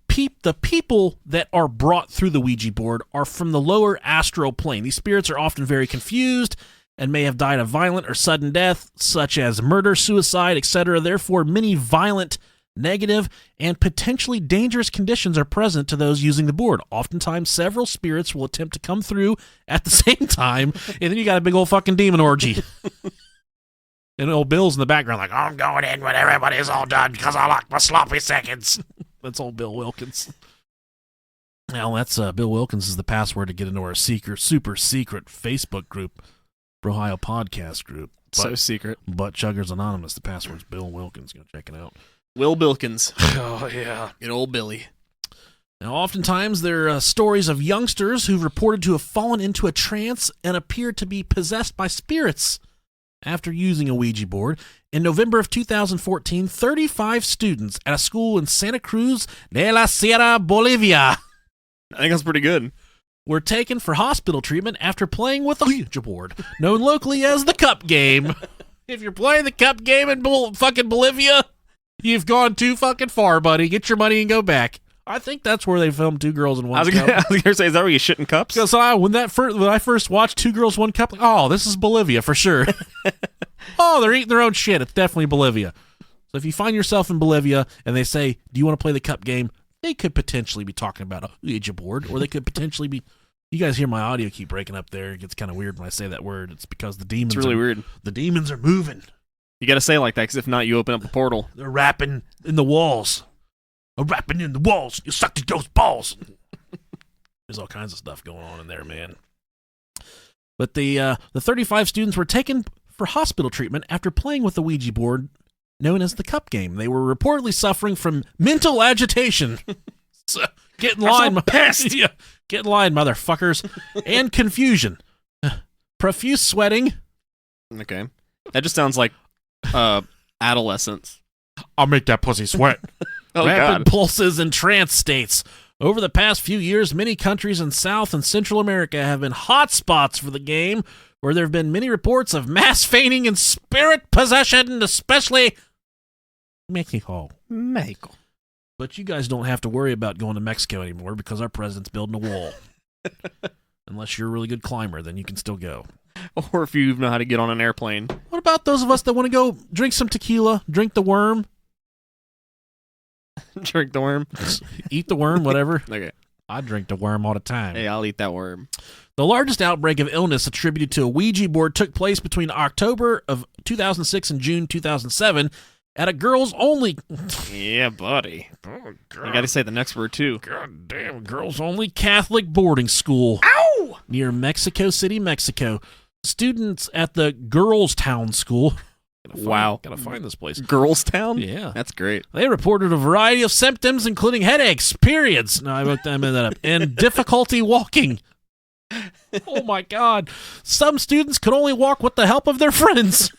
people that are brought through the Ouija board are from the lower astral plane. These spirits are often very confused and may have died a violent or sudden death, such as murder, suicide, etc. Therefore, many violent, negative, and potentially dangerous conditions are present to those using the board. Oftentimes, several spirits will attempt to come through at the same time, and then you got a big old fucking demon orgy. And old Bill's in the background like, I'm going in when everybody's all done because I like my sloppy seconds. That's old Bill Wilkins. Now, that's Bill Wilkins is the password to get into our super secret Facebook group, Ohio Podcast Group. So secret. Butt Chuggers Anonymous. The password's Bill Wilkins. Go check it out. Will Bilkins. Oh, yeah. Good old Billy. Now, oftentimes there are stories of youngsters who've reported to have fallen into a trance and appeared to be possessed by spirits after using a Ouija board. In November of 2014, 35 students at a school in Santa Cruz de la Sierra, Bolivia, I think that's pretty good. were taken for hospital treatment after playing with a Ouija board, known locally as the cup game. If you're playing the cup game in fucking Bolivia, you've gone too fucking far, buddy. Get your money and go back. I think that's where they filmed Two Girls in One Cup. I was gonna say, is that where you shit in cups? Because when I first watched Two Girls, One Cup, like, oh, this is Bolivia for sure. Oh, they're eating their own shit. It's definitely Bolivia. So if you find yourself in Bolivia and they say, do you want to play the cup game? They could potentially be talking about a Ouija board, or they could potentially be... You guys hear my audio keep breaking up there. It gets kind of weird when I say that word. It's because the demons It's really weird. The demons are moving. You gotta say it like that, because if not, you open up a portal. They're rapping in the walls. Rapping in the walls. You sucked those balls. There's all kinds of stuff going on in there, man. But the 35 students were taken for hospital treatment after playing with the Ouija board known as the cup game. They were reportedly suffering from mental agitation. So, get in line, pissed. Yeah, get in line, motherfuckers. And confusion. Profuse sweating. Okay. That just sounds like adolescence. I'll make that pussy sweat. Oh, Rapid God. pulses and trance states. Over the past few years, many countries in South and Central America have been hot spots for the game, where there have been many reports of mass fainting and spirit possession, especially Mexico. Michael. But you guys don't have to worry about going to Mexico anymore because our president's building a wall. Unless you're a really good climber, then you can still go. Or if you know how to get on an airplane. What about those of us that want to go drink some tequila, drink the worm, Drink the worm. eat the worm, whatever? Okay. I drink the worm all the time. Hey, I'll eat that worm. The largest outbreak of illness attributed to a Ouija board took place between October of 2006 and June 2007 at a girls-only... Yeah, buddy. Oh, I got to say the next word, too. goddamn girls-only Catholic boarding school. Ow! Near Mexico City, Mexico. Students at the Girls Town School. Wow. Gotta find this place. Girls Town? Yeah. That's great. They reported a variety of symptoms, including headaches, periods. No, I made that up. And difficulty walking. Oh my God. Some students could only walk with the help of their friends.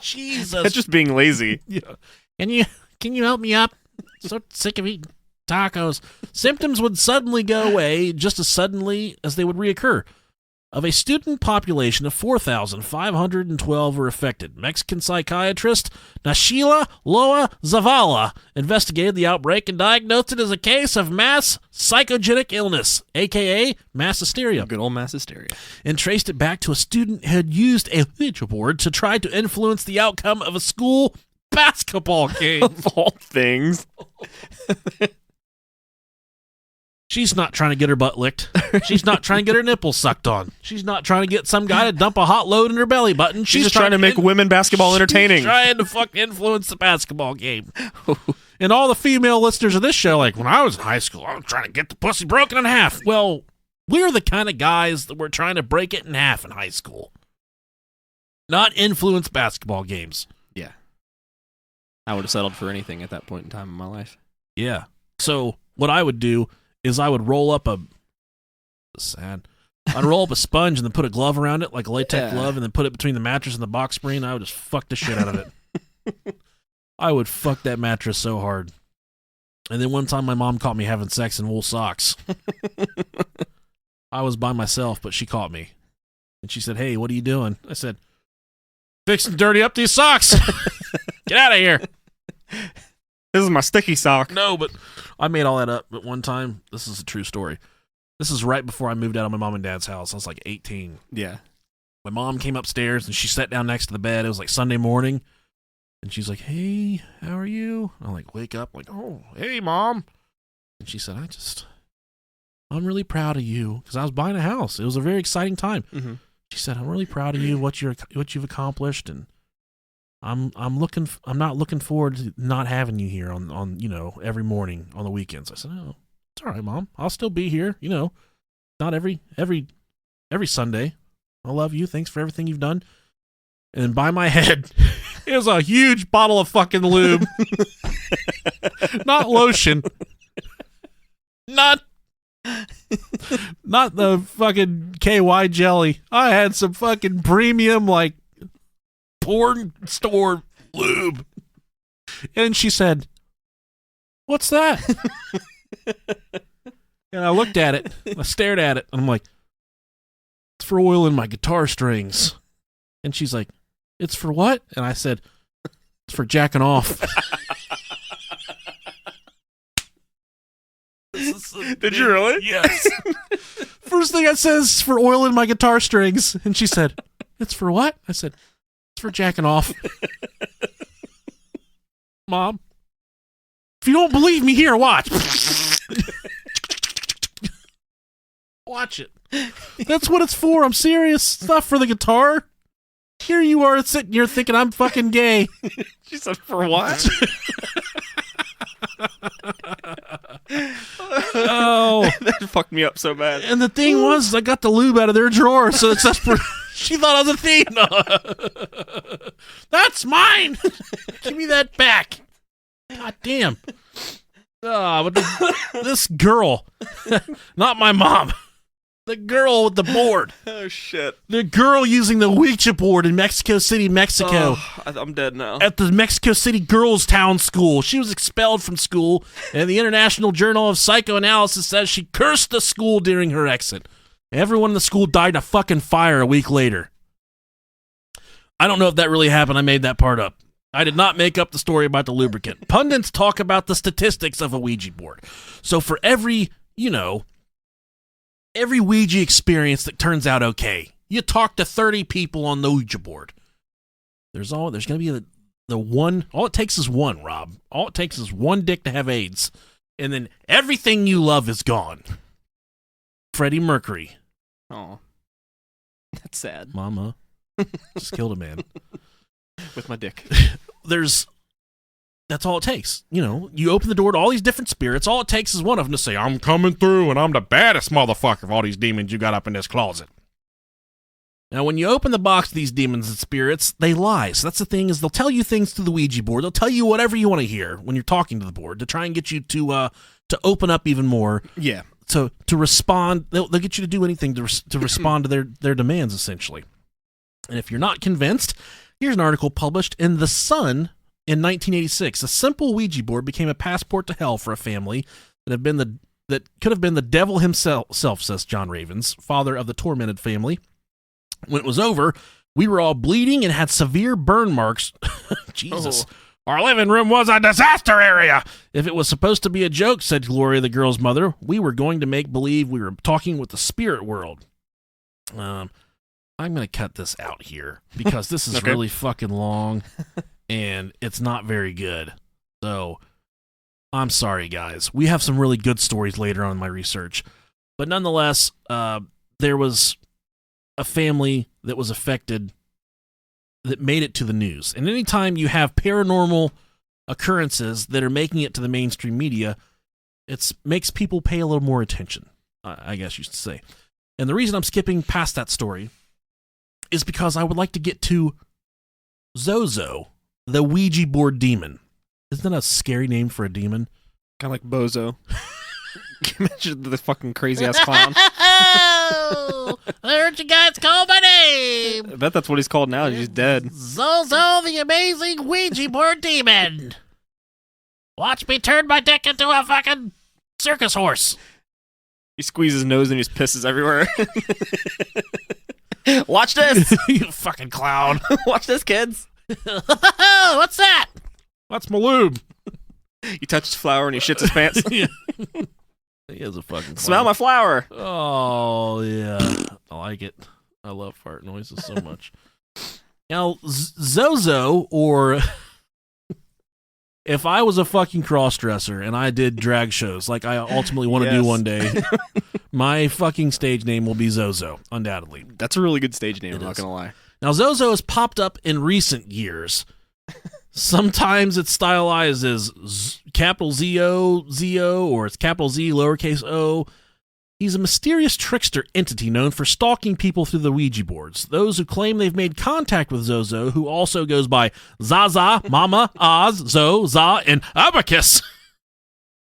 Jesus. That's just being lazy. Yeah. Can you help me up? So sick of eating tacos. Symptoms would suddenly go away just as suddenly as they would reoccur. Of a student population of 4,512 were affected. Mexican psychiatrist Nachila Loa Zavala investigated the outbreak and diagnosed it as a case of mass psychogenic illness, a.k.a. mass hysteria, Good old mass hysteria. and traced it back to a student who had used a Ouija board to try to influence the outcome of a school basketball game. Of all things. She's not trying to get her butt licked. She's not trying to get her nipples sucked on. She's not trying to get some guy to dump a hot load in her belly button. She's just trying to make women basketball entertaining. She's trying to fucking influence the basketball game. And all the female listeners of this show, like, when I was in high school, I was trying to get the pussy broken in half. Well, we're the kind of guys that were trying to break it in half in high school. Not influence basketball games. Yeah. I would have settled for anything at that point in time in my life. Yeah. So what I would do is I would roll up I'd roll up a sponge and then put a glove around it, like a latex glove, and then put it between the mattress and the box spring. I would just fuck the shit out of it. I would fuck that mattress so hard. And then one time my mom caught me having sex in wool socks. I was by myself, but she caught me. And she said, "Hey, what are you doing?" I said, "Fixing to dirty up these socks." Get out of here. This is my sticky sock. No, but I made all that up. But one time, this is a true story. This is right before I moved out of my mom and dad's house. I was like 18. Yeah. My mom came upstairs and she sat down next to the bed. It was like Sunday morning. And she's like, "Hey, how are you?" I'm like, wake up, like, "Oh, hey, Mom." And she said, I'm really proud of you, because I was buying a house. It was a very exciting time. Mm-hmm. She said, "I'm really proud of you, what you've accomplished, and I'm not looking forward to not having you here on every morning on the weekends." I said, "Oh, it's all right, Mom. I'll still be here. Not every Sunday. I love you. Thanks for everything you've done." And then by my head, it was a huge bottle of fucking lube, not lotion, not the fucking KY jelly. I had some fucking premium, like, porn store lube. And she said, "What's that?" And I looked at it. I stared at it. And I'm like, "It's for oiling my guitar strings." And she's like, "It's for what?" And I said, "It's for jacking off." Did you really? Yes. First thing I said is for oiling my guitar strings. And she said, "It's for what?" I said, "It's for jacking off." Mom, if you don't believe me, here, watch. Watch it. That's what it's for. I'm serious. It's not for the guitar. Here you are sitting here thinking I'm fucking gay. She said, "For what?" Oh. That fucked me up so bad. And the thing was, I got the lube out of their drawer, so it's just for... She thought I was a thief. That's mine. Give me that back. God damn. But this girl, not my mom, the girl with the board. Oh, shit. The girl using the Ouija board in Mexico City, Mexico. Oh, I'm dead now. At the Mexico City Girls Town School. She was expelled from school, and the International Journal of Psychoanalysis says she cursed the school during her exit. Everyone in the school died in a fucking fire a week later. I don't know if that really happened. I made that part up. I did not make up the story about the lubricant. Pundits talk about the statistics of a Ouija board. So for every, every Ouija experience that turns out okay. You talk to 30 people on the Ouija board. There's going to be the one. All it takes is one, Rob. All it takes is one dick to have AIDS, and then everything you love is gone. Freddie Mercury. Oh, that's sad. Mama just killed a man With my dick. That's all it takes. You know, you open the door to all these different spirits. All it takes is one of them to say, "I'm coming through, and I'm the baddest motherfucker of all these demons you got up in this closet." Now, when you open the box to these demons and spirits, they lie. So that's the thing, is they'll tell you things through the Ouija board. They'll tell you whatever you want to hear when you're talking to the board to try and get you to open up even more. Yeah. To respond. They'll get you to do anything to respond to their demands, essentially. And if you're not convinced, here's an article published in The Sun in 1986. A simple Ouija board became a passport to hell for a family that could have been the devil himself, says John Ravens, father of the tormented family. When it was over, we were all bleeding and had severe burn marks. Jesus. Oh. Our living room was a disaster area. If it was supposed to be a joke, said Gloria, the girl's mother, we were going to make believe we were talking with the spirit world. I'm going to cut this out here because this is Okay. really fucking long and it's not very good. So I'm sorry, guys. We have some really good stories later on in my research. But nonetheless, there was a family that was affected that made it to the news. And anytime you have paranormal occurrences that are making it to the mainstream media, it makes people pay a little more attention, I guess you should say. And the reason I'm skipping past that story is because I would like to get to Zozo, the Ouija board demon. Isn't that a scary name for a demon? Kind of like Bozo. Can you imagine the fucking crazy ass clown? Oh, I heard you guys call my name. I bet that's what he's called now. He's dead. Zozo, the amazing Ouija board demon. Watch me turn my dick into a fucking circus horse. He squeezes his nose and he just pisses everywhere. Watch this. You fucking clown. Watch this, kids. What's that? That's my lube. He touches flour and he shits his pants. Yeah. He is a fucking clown. Smell my flour. Oh, yeah. I like it. I love fart noises so much. Now, Zozo, or if I was a fucking cross-dresser and I did drag shows like I ultimately want to do Yes. one day, my fucking stage name will be Zozo, undoubtedly. That's a really good stage name, It I'm not is. going to lie. Now, Zozo has popped up in recent years. Sometimes it's stylized as capital Z-O, or it's capital Z, lowercase o. He's a mysterious trickster entity known for stalking people through the Ouija boards. Those who claim they've made contact with Zozo, who also goes by Zaza, Mama, Oz, Zo, Za, and Abacus.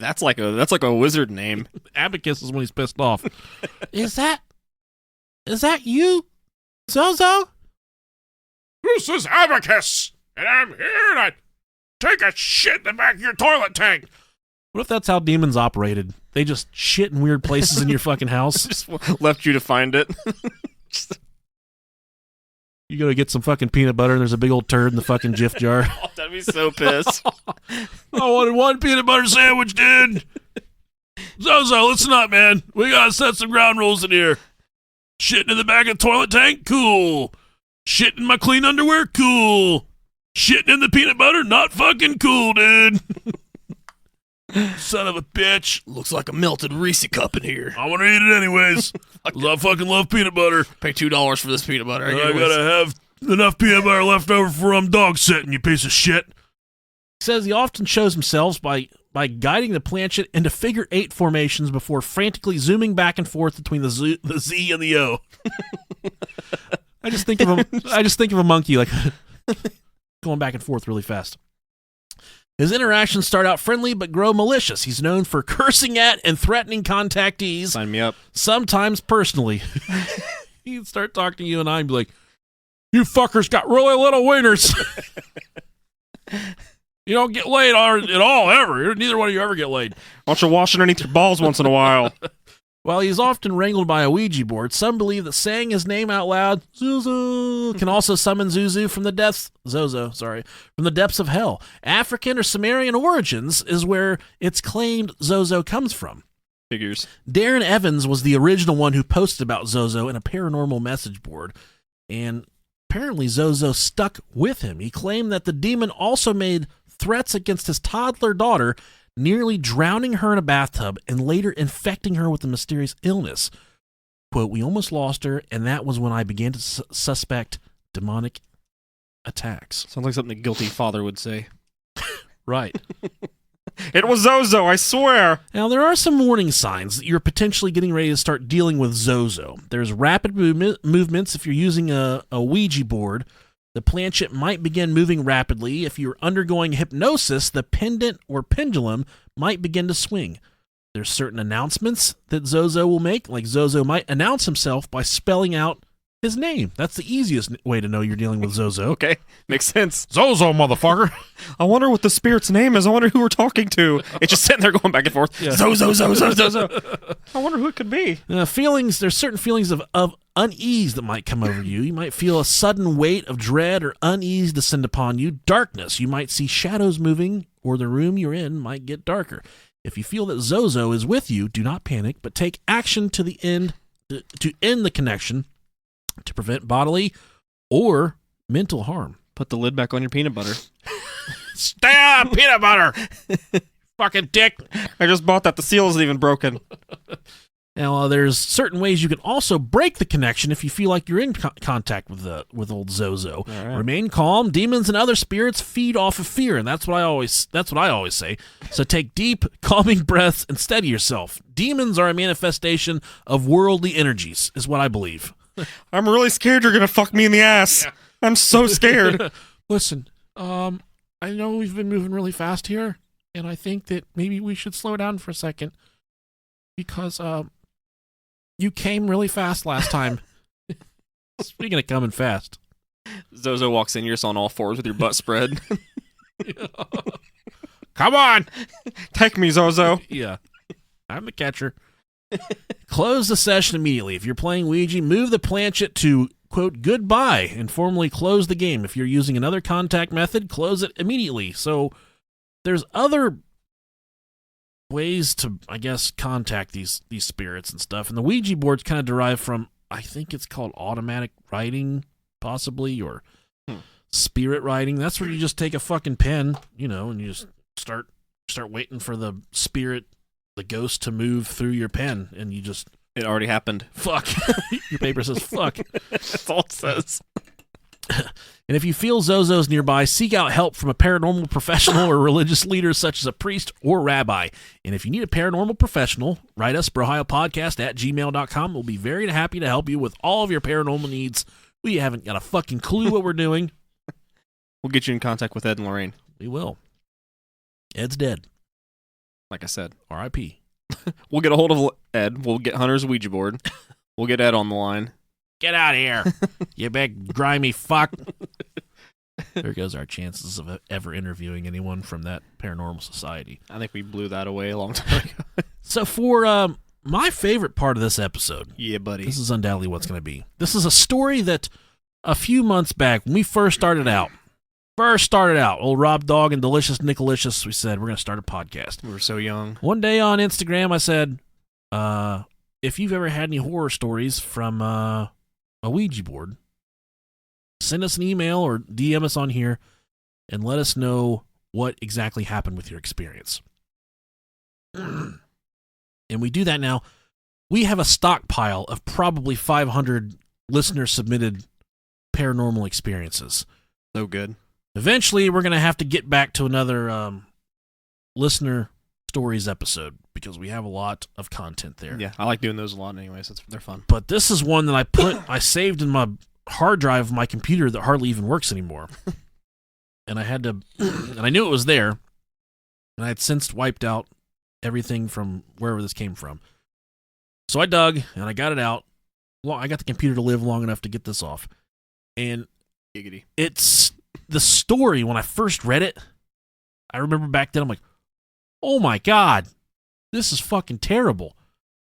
That's like a wizard name. Abacus is when he's pissed off. Is that you, Zozo? This is Abacus, and I'm here to take a shit in the back of your toilet tank. What if that's how demons operated? They just shit in weird places in your fucking house. Just left you to find it. You go to get some fucking peanut butter and there's a big old turd in the fucking Jif jar. Oh, that'd be so pissed. I wanted one peanut butter sandwich, dude. Zozo, listen up, man. We gotta set some ground rules in here. Shitting in the back of the toilet tank? Cool. Shitting in my clean underwear? Cool. Shitting in the peanut butter? Not fucking cool, dude. Son of a bitch. Looks like a melted Reese cup in here. I want to eat it anyways. 'Cause I fucking love peanut butter. Pay $2 for this peanut butter. I gotta have enough peanut butter left over for dog sitting, you piece of shit. He says he often shows himself by guiding the planchette into figure 8 formations before frantically zooming back and forth between the Z and the O. I just think of a monkey like going back and forth really fast. His interactions start out friendly but grow malicious. He's known for cursing at and threatening contactees, Sign me up. sometimes personally. He'd start talking to you and I'd be like, "You fuckers got really little wieners. You don't get laid at all, ever. Neither one of you ever get laid." Why don't you wash underneath your balls once in a while? While he's often wrangled by a Ouija board, some believe that saying his name out loud, Zuzu, can also summon Zozo from the depths of hell. African or Sumerian origins is where it's claimed Zozo comes from. Figures. Darren Evans was the original one who posted about Zozo in a paranormal message board, and apparently Zozo stuck with him. He claimed that the demon also made threats against his toddler daughter, nearly drowning her in a bathtub and later infecting her with a mysterious illness. Quote, "We almost lost her, and that was when I began to suspect demonic attacks." Sounds like something a guilty father would say. Right. It was Zozo, I swear. Now, there are some warning signs that you're potentially getting ready to start dealing with Zozo. There's rapid movements if you're using a Ouija board. The planchette might begin moving rapidly. If you're undergoing hypnosis, the pendant or pendulum might begin to swing. There's certain announcements that Zozo will make, like Zozo might announce himself by spelling out his name. That's the easiest way to know you're dealing with Zozo. Okay, makes sense. Zozo, motherfucker. I wonder what the spirit's name is. I wonder who we're talking to. It's just sitting there going back and forth. Yeah. Zozo, Zozo, Zozo. I wonder who it could be. There's certain feelings of unease that might come over you. You might feel a sudden weight of dread or unease descend upon you. Darkness. You might see shadows moving, or the room you're in might get darker. If you feel that Zozo is with you, do not panic, but take action to end the connection to prevent bodily or mental harm. Put the lid back on your peanut butter. Stay on peanut butter, fucking dick. I just bought that. The seal isn't even broken. Now, there's certain ways you can also break the connection if you feel like you're in contact with old Zozo. Right. Remain calm. Demons and other spirits feed off of fear, and that's what I always say. So take deep, calming breaths and steady yourself. Demons are a manifestation of worldly energies, is what I believe. I'm really scared you're gonna fuck me in the ass. I'm so scared. Listen, I know we've been moving really fast here, and I think that maybe we should slow down for a second because you came really fast last time. Speaking of coming fast, Zozo walks in. You're just on all fours with your butt spread. come on. Take me, Zozo. Yeah, I'm the catcher. Close the session immediately. If you're playing Ouija, move the planchette to, quote, goodbye and formally close the game. If you're using another contact method, close it immediately. So there's other ways to, I guess, contact these spirits and stuff. And the Ouija board's kind of derived from, I think it's called automatic writing, possibly, or spirit writing. That's where you just take a fucking pen, and you just start waiting for the spirit, the ghost, to move through your pen, and you just... It already happened. Fuck. Your paper says fuck. That's all it says. And if you feel Zozo's nearby, seek out help from a paranormal professional or religious leader such as a priest or rabbi. And if you need a paranormal professional, write us, brohiopodcast@gmail.com. We'll be very happy to help you with all of your paranormal needs. We haven't got a fucking clue what we're doing. We'll get you in contact with Ed and Lorraine. We will. Ed's dead. Like I said. R.I.P. We'll get a hold of Ed. We'll get Hunter's Ouija board. We'll get Ed on the line. Get out of here, you big grimy fuck. There goes our chances of ever interviewing anyone from that paranormal society. I think we blew that away a long time ago. So for my favorite part of this episode, yeah, buddy, this is undoubtedly what's going to be. This is a story that a few months back, when we first started out, old Rob Dog and Delicious Nicolicious, we said, we're going to start a podcast. We were so young. One day on Instagram, I said, if you've ever had any horror stories from a Ouija board, send us an email or DM us on here and let us know what exactly happened with your experience. And we do that now. We have a stockpile of probably 500 listener-submitted paranormal experiences. So good. Eventually, we're going to have to get back to another listener stories episode because we have a lot of content there. Yeah, I like doing those a lot anyways. They're fun. But this is one that I saved in my hard drive of my computer that hardly even works anymore. And I had to, and I knew it was there, and I had since wiped out everything from wherever this came from. So I dug, and I got it out. I got the computer to live long enough to get this off. And Giggity. It's the story, when I first read it, I remember back then, I'm like, oh my God, this is fucking terrible.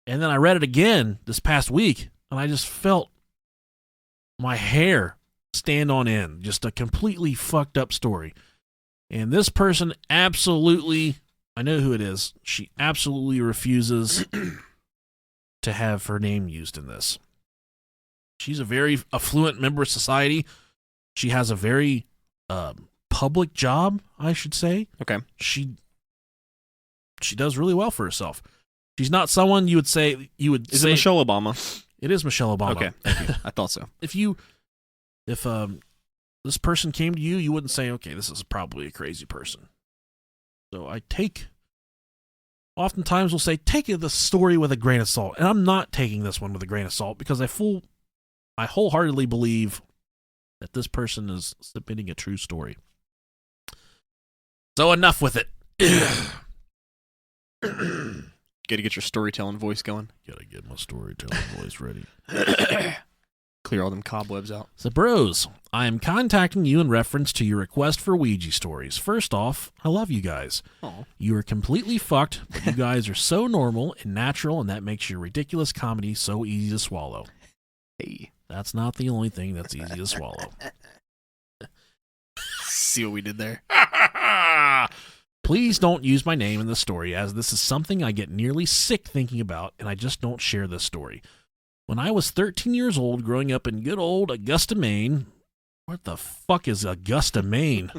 And then I read it again this past week, and I just felt my hair stand on end. Just a completely fucked up story. And this person absolutely, I know who it is. She absolutely refuses to have her name used in this. She's a very affluent member of society. She has a very public job, I should say. Okay. She does really well for herself. She's not someone you would say Is it Michelle Obama? It is Michelle Obama. Okay, thank you. I thought so. If this person came to you, you wouldn't say, okay, this is probably a crazy person. So oftentimes we'll say, take the story with a grain of salt. And I'm not taking this one with a grain of salt because I wholeheartedly believe that this person is submitting a true story. So enough with it. Gotta get your storytelling voice going. Gotta get my storytelling voice ready. Clear all them cobwebs out. So, bros, I am contacting you in reference to your request for Ouija stories. First off, I love you guys. Aw. You are completely fucked, but you guys are so normal and natural, and that makes your ridiculous comedy so easy to swallow. Hey. That's not the only thing that's easy to swallow. See what we did there? Please don't use my name in the story, as this is something I get nearly sick thinking about, and I just don't share this story. When I was 13 years old, growing up in good old Augusta, Maine. What the fuck is Augusta, Maine?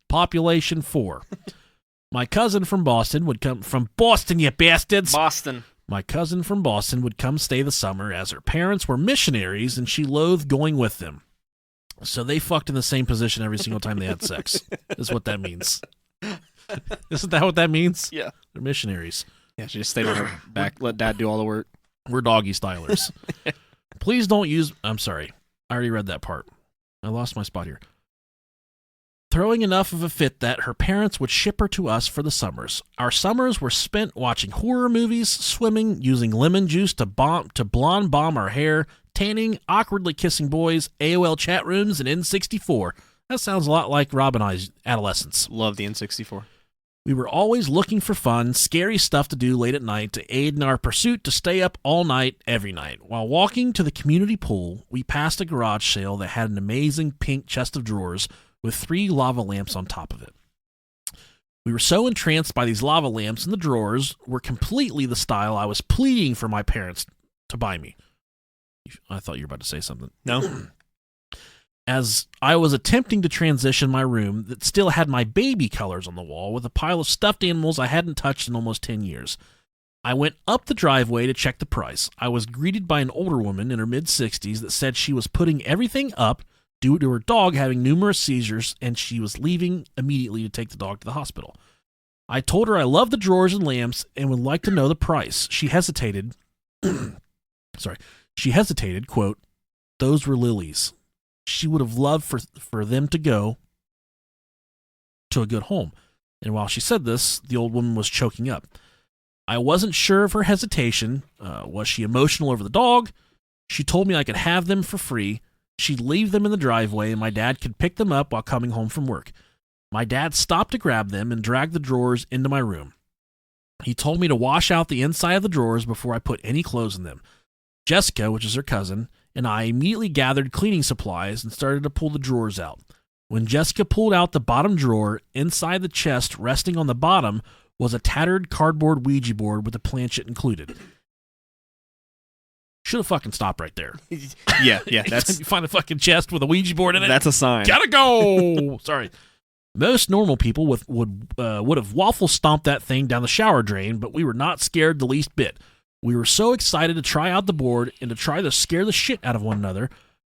Population 4. My cousin from Boston would come from Boston, you bastards. Boston. My cousin from Boston would come stay the summer, as her parents were missionaries and she loathed going with them. So they fucked in the same position every single time they had sex, is what that means. Isn't that what that means? Yeah. They're missionaries. Yeah, she just stayed on her back, let Dad do all the work. We're doggy stylers. Please don't use... I'm sorry. I already read that part. I lost my spot here. Throwing enough of a fit that her parents would ship her to us for the summers. Our summers were spent watching horror movies, swimming, using lemon juice to blonde bomb our hair, tanning, awkwardly kissing boys, AOL chat rooms, and N64. That sounds a lot like Rob and I's adolescence. Love the N64. We were always looking for fun, scary stuff to do late at night to aid in our pursuit to stay up all night, every night. While walking to the community pool, we passed a garage sale that had an amazing pink chest of drawers with 3 lava lamps on top of it. We were so entranced by these lava lamps, and the drawers were completely the style I was pleading for my parents to buy me. I thought you were about to say something. No? As I was attempting to transition my room that still had my baby colors on the wall with a pile of stuffed animals I hadn't touched in almost 10 years. I went up the driveway to check the price. I was greeted by an older woman in her mid-60s that said she was putting everything up due to her dog having numerous seizures, and she was leaving immediately to take the dog to the hospital. I told her I love the drawers and lamps and would like to know the price. She hesitated. She hesitated, quote, "Those were lilies." She would have loved for them to go to a good home. And while she said this, the old woman was choking up. I wasn't sure of her hesitation. Was she emotional over the dog? She told me I could have them for free. She'd leave them in the driveway and my dad could pick them up while coming home from work. My dad stopped to grab them and dragged the drawers into my room. He told me to wash out the inside of the drawers before I put any clothes in them. Jessica, which is her cousin, and I immediately gathered cleaning supplies and started to pull the drawers out. When Jessica pulled out the bottom drawer, inside the chest, resting on the bottom, was a tattered cardboard Ouija board with a planchette included. Should have fucking stopped right there. Yeah, that's You find a fucking chest with a Ouija board in it. that's a sign. Gotta go. Sorry. Most normal people would have waffle stomped that thing down the shower drain, but we were not scared the least bit. We were so excited to try out the board and to try to scare the shit out of one another.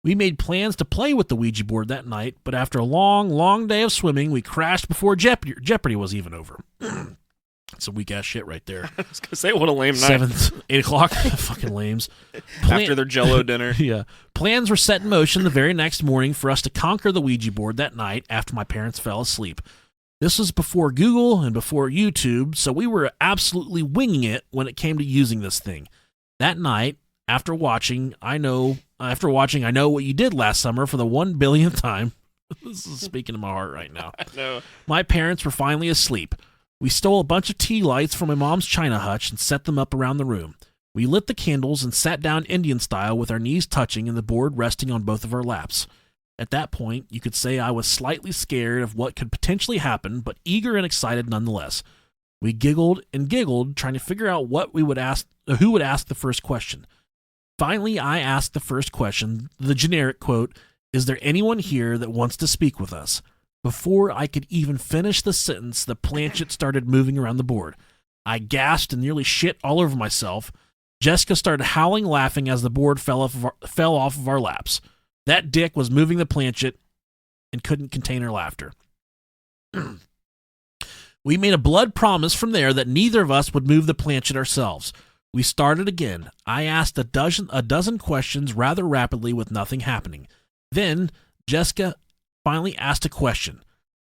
We made plans to play with the Ouija board that night, but after a long, long day of swimming, we crashed before Jeopardy was even over. That's a weak-ass shit right there. I was going to say, what a lame night. 8 o'clock? Fucking lames. After their Jell-O dinner. Yeah. Plans were set in motion the very next morning for us to conquer the Ouija board that night after my parents fell asleep. This was before Google and before YouTube, so we were absolutely winging it when it came to using this thing. That night, after watching I Know What You Did Last Summer for the 1 billionth time, this is speaking to my heart right now. I know. My parents were finally asleep. We stole a bunch of tea lights from my mom's china hutch and set them up around the room. We lit the candles and sat down Indian style with our knees touching and the board resting on both of our laps. At that point, you could say I was slightly scared of what could potentially happen, but eager and excited nonetheless. We giggled and giggled, trying to figure out who would ask the first question. Finally, I asked the first question, the generic quote, "Is there anyone here that wants to speak with us?" Before I could even finish the sentence, the planchette started moving around the board. I gasped and nearly shit all over myself. Jessica started howling, laughing as the board fell off of our laps. That dick was moving the planchette and couldn't contain her laughter. We made a blood promise from there that neither of us would move the planchette ourselves. We started again. I asked a dozen questions rather rapidly with nothing happening. Then Jessica finally asked a question.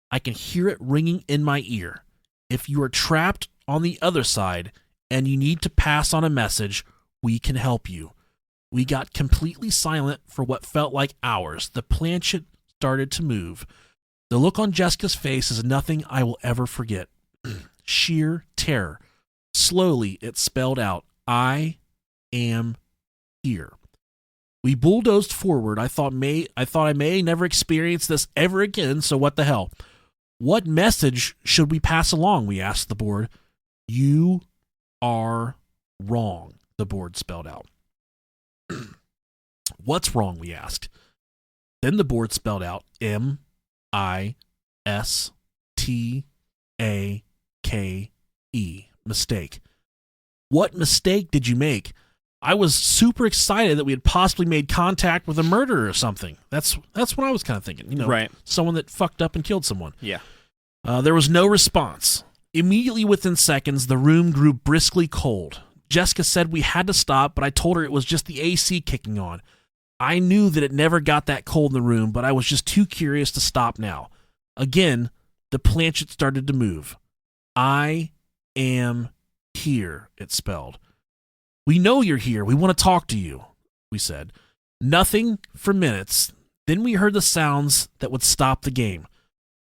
I can hear it ringing in my ear. If you are trapped on the other side and you need to pass on a message, we can help you. We got completely silent for what felt like hours. The planchette started to move. The look on Jessica's face is nothing I will ever forget. Sheer terror. Slowly, it spelled out, "I am here." We bulldozed forward. I thought I may never experience this ever again, so what the hell? What message should we pass along? We asked the board. "You are wrong," the board spelled out. "What's wrong?" we asked. Then the board spelled out MISTAKE. Mistake. What mistake did you make? I was super excited that we had possibly made contact with a murderer or something. That's what I was kind of thinking. Right. Someone that fucked up and killed someone. Yeah. There was no response. Immediately within seconds, the room grew briskly cold. Jessica said we had to stop, but I told her it was just the AC kicking on. I knew that it never got that cold in the room, but I was just too curious to stop now. Again, the planchette started to move. "I am here," it spelled. "We know you're here. We want to talk to you," we said. Nothing for minutes. Then we heard the sounds that would stop the game.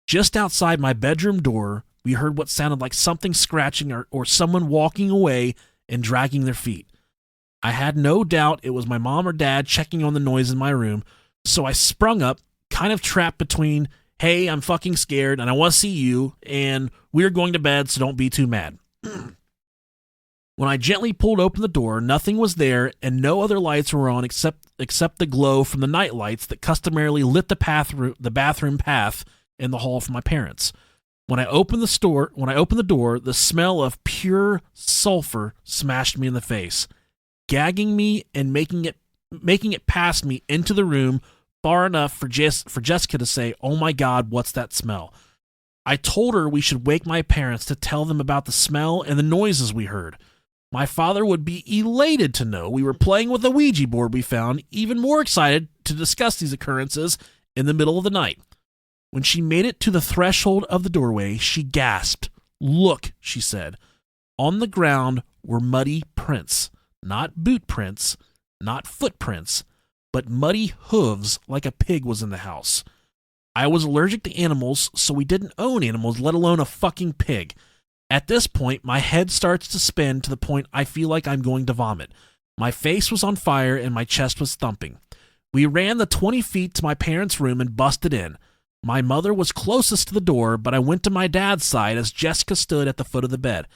Just outside my bedroom door, we heard what sounded like something scratching or someone walking away and dragging their feet. I had no doubt it was my mom or dad checking on the noise in my room, so I sprung up, kind of trapped between, "Hey, I'm fucking scared and I want to see you," and "We're going to bed, so don't be too mad." When I gently pulled open the door, nothing was there and no other lights were on except the glow from the night lights that customarily lit the bathroom path in the hall for my parents. When I opened the door, the smell of pure sulfur smashed me in the face, gagging me and making it past me into the room far enough for Jessica to say, "Oh my God, what's that smell?" I told her we should wake my parents to tell them about the smell and the noises we heard. My father would be elated to know we were playing with a Ouija board we found, even more excited to discuss these occurrences in the middle of the night. When she made it to the threshold of the doorway, she gasped. "Look," she said. On the ground were muddy prints. Not boot prints, not footprints, but muddy hooves like a pig was in the house. I was allergic to animals, so we didn't own animals, let alone a fucking pig. At this point, my head starts to spin to the point I feel like I'm going to vomit. My face was on fire and my chest was thumping. We ran the 20 feet to my parents' room and busted in. My mother was closest to the door, but I went to my dad's side as Jessica stood at the foot of the bed.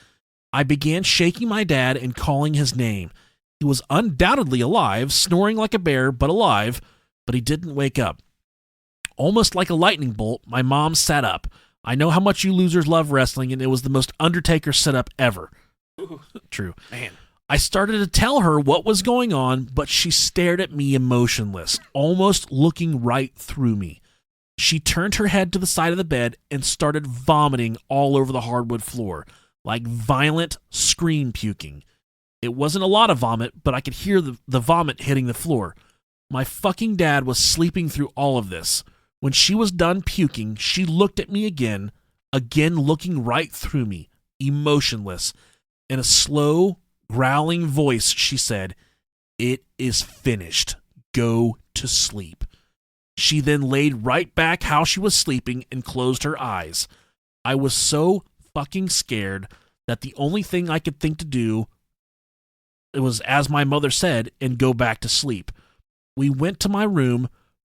I began shaking my dad and calling his name. He was undoubtedly alive, snoring like a bear, but alive, but he didn't wake up. Almost like a lightning bolt, my mom sat up. I know how much you losers love wrestling, and it was the most Undertaker setup ever. Ooh. True. Man. I started to tell her what was going on, but she stared at me emotionless, almost looking right through me. She turned her head to the side of the bed and started vomiting all over the hardwood floor, like violent scream puking. It wasn't a lot of vomit, but I could hear the vomit hitting the floor. My fucking dad was sleeping through all of this. When she was done puking, she looked at me again looking right through me, emotionless. In a slow, growling voice, she said, "It is finished. Go to sleep." She then laid right back how she was sleeping and closed her eyes. I was so fucking scared that the only thing I could think to do was, as my mother said, and go back to sleep. We went to my room,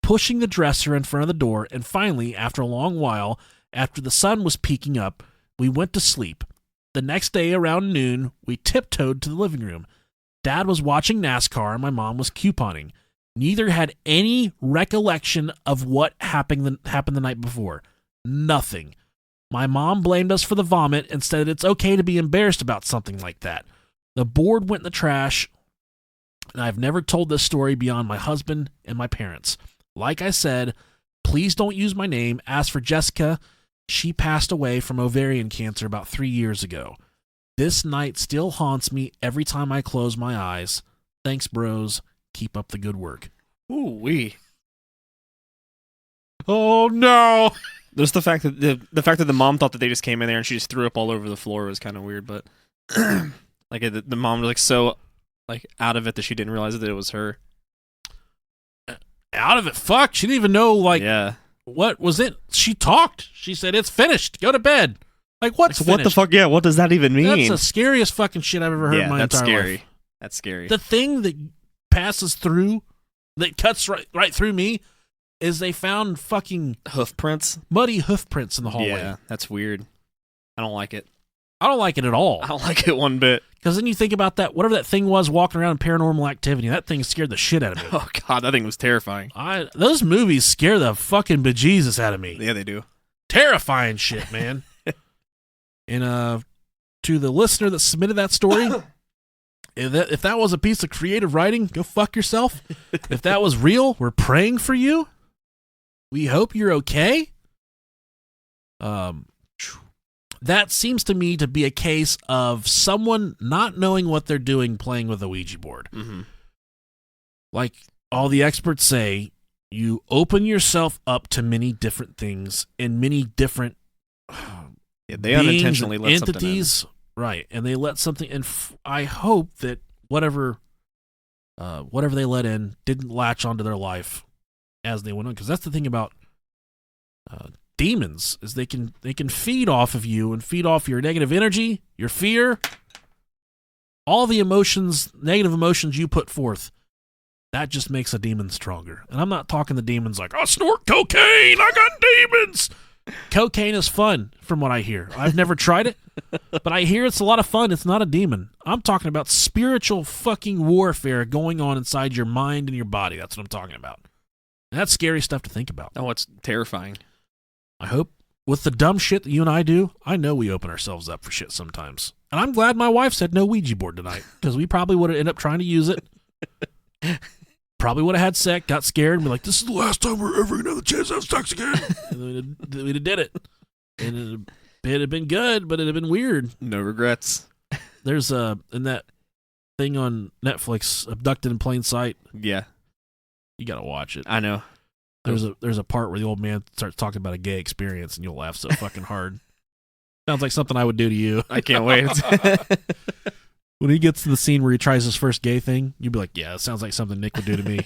pushing the dresser in front of the door, and finally, after a long while, after the sun was peeking up, we went to sleep. The next day around noon, we tiptoed to the living room. Dad was watching NASCAR and my mom was couponing. Neither had any recollection of what happened the night before. Nothing. My mom blamed us for the vomit and said it's okay to be embarrassed about something like that. The board went in the trash, and I've never told this story beyond my husband and my parents. Like I said, please don't use my name. As for Jessica, she passed away from ovarian cancer about 3 years ago. This night still haunts me every time I close my eyes. Thanks, bros. Keep up the good work. Ooh-wee. Oh, no. There's the fact that the mom thought that they just came in there and she just threw up all over the floor was kind of weird, but like the mom was like so like out of it that she didn't realize that it was her. Out of it? Fuck. She didn't even know, like, yeah. What was it? She talked. She said, it's finished. Go to bed. Like, what's finished? What the fuck? Yeah, what does that even mean? That's the scariest fucking shit I've ever heard in my that's entire scary. life. That's scary. The thing that passes through, that cuts right through me, is they found fucking hoof prints? Muddy hoof prints in the hallway. Yeah, that's weird. I don't like it. I don't like it at all. I don't like it one bit. Because then you think about that, whatever that thing was walking around in Paranormal Activity, that thing scared the shit out of me. Oh, God, that thing was terrifying. Those movies scare the fucking bejesus out of me. Yeah, they do. Terrifying shit, man. And to the listener that submitted that story, if that was a piece of creative writing, go fuck yourself. If that was real, we're praying for you. We hope you're okay. That seems to me to be a case of someone not knowing what they're doing playing with a Ouija board. Mm-hmm. Like all the experts say, you open yourself up to many different things and many different they unintentionally let entities, something in. Right? And they let something. And I hope that whatever they let in didn't latch onto their life as they went on. Because that's the thing about demons, is they can feed off of you and feed off your negative energy, your fear, all the emotions, negative emotions you put forth. That just makes a demon stronger. And I'm not talking the demons like, I snort cocaine, I got demons. Cocaine is fun, from what I hear. I've never tried it, but I hear it's a lot of fun. It's not a demon. I'm talking about spiritual fucking warfare going on inside your mind and your body. That's what I'm talking about. And that's scary stuff to think about. Oh, it's terrifying. I hope with the dumb shit that you and I do, I know we open ourselves up for shit sometimes. And I'm glad my wife said no Ouija board tonight, because we probably would have ended up trying to use it. Probably would have had sex, got scared, and be like, this is the last time we're ever going to have the chance to have sex again. And we'd have did it. And it'd have been good, but it'd have been weird. No regrets. There's in that thing on Netflix, Abducted in Plain Sight. Yeah. You got to watch it. I know. There's a part where the old man starts talking about a gay experience, and you'll laugh so fucking hard. Sounds like something I would do to you. I can't wait. When he gets to the scene where he tries his first gay thing, you'd be like, yeah, it sounds like something Nick would do to me.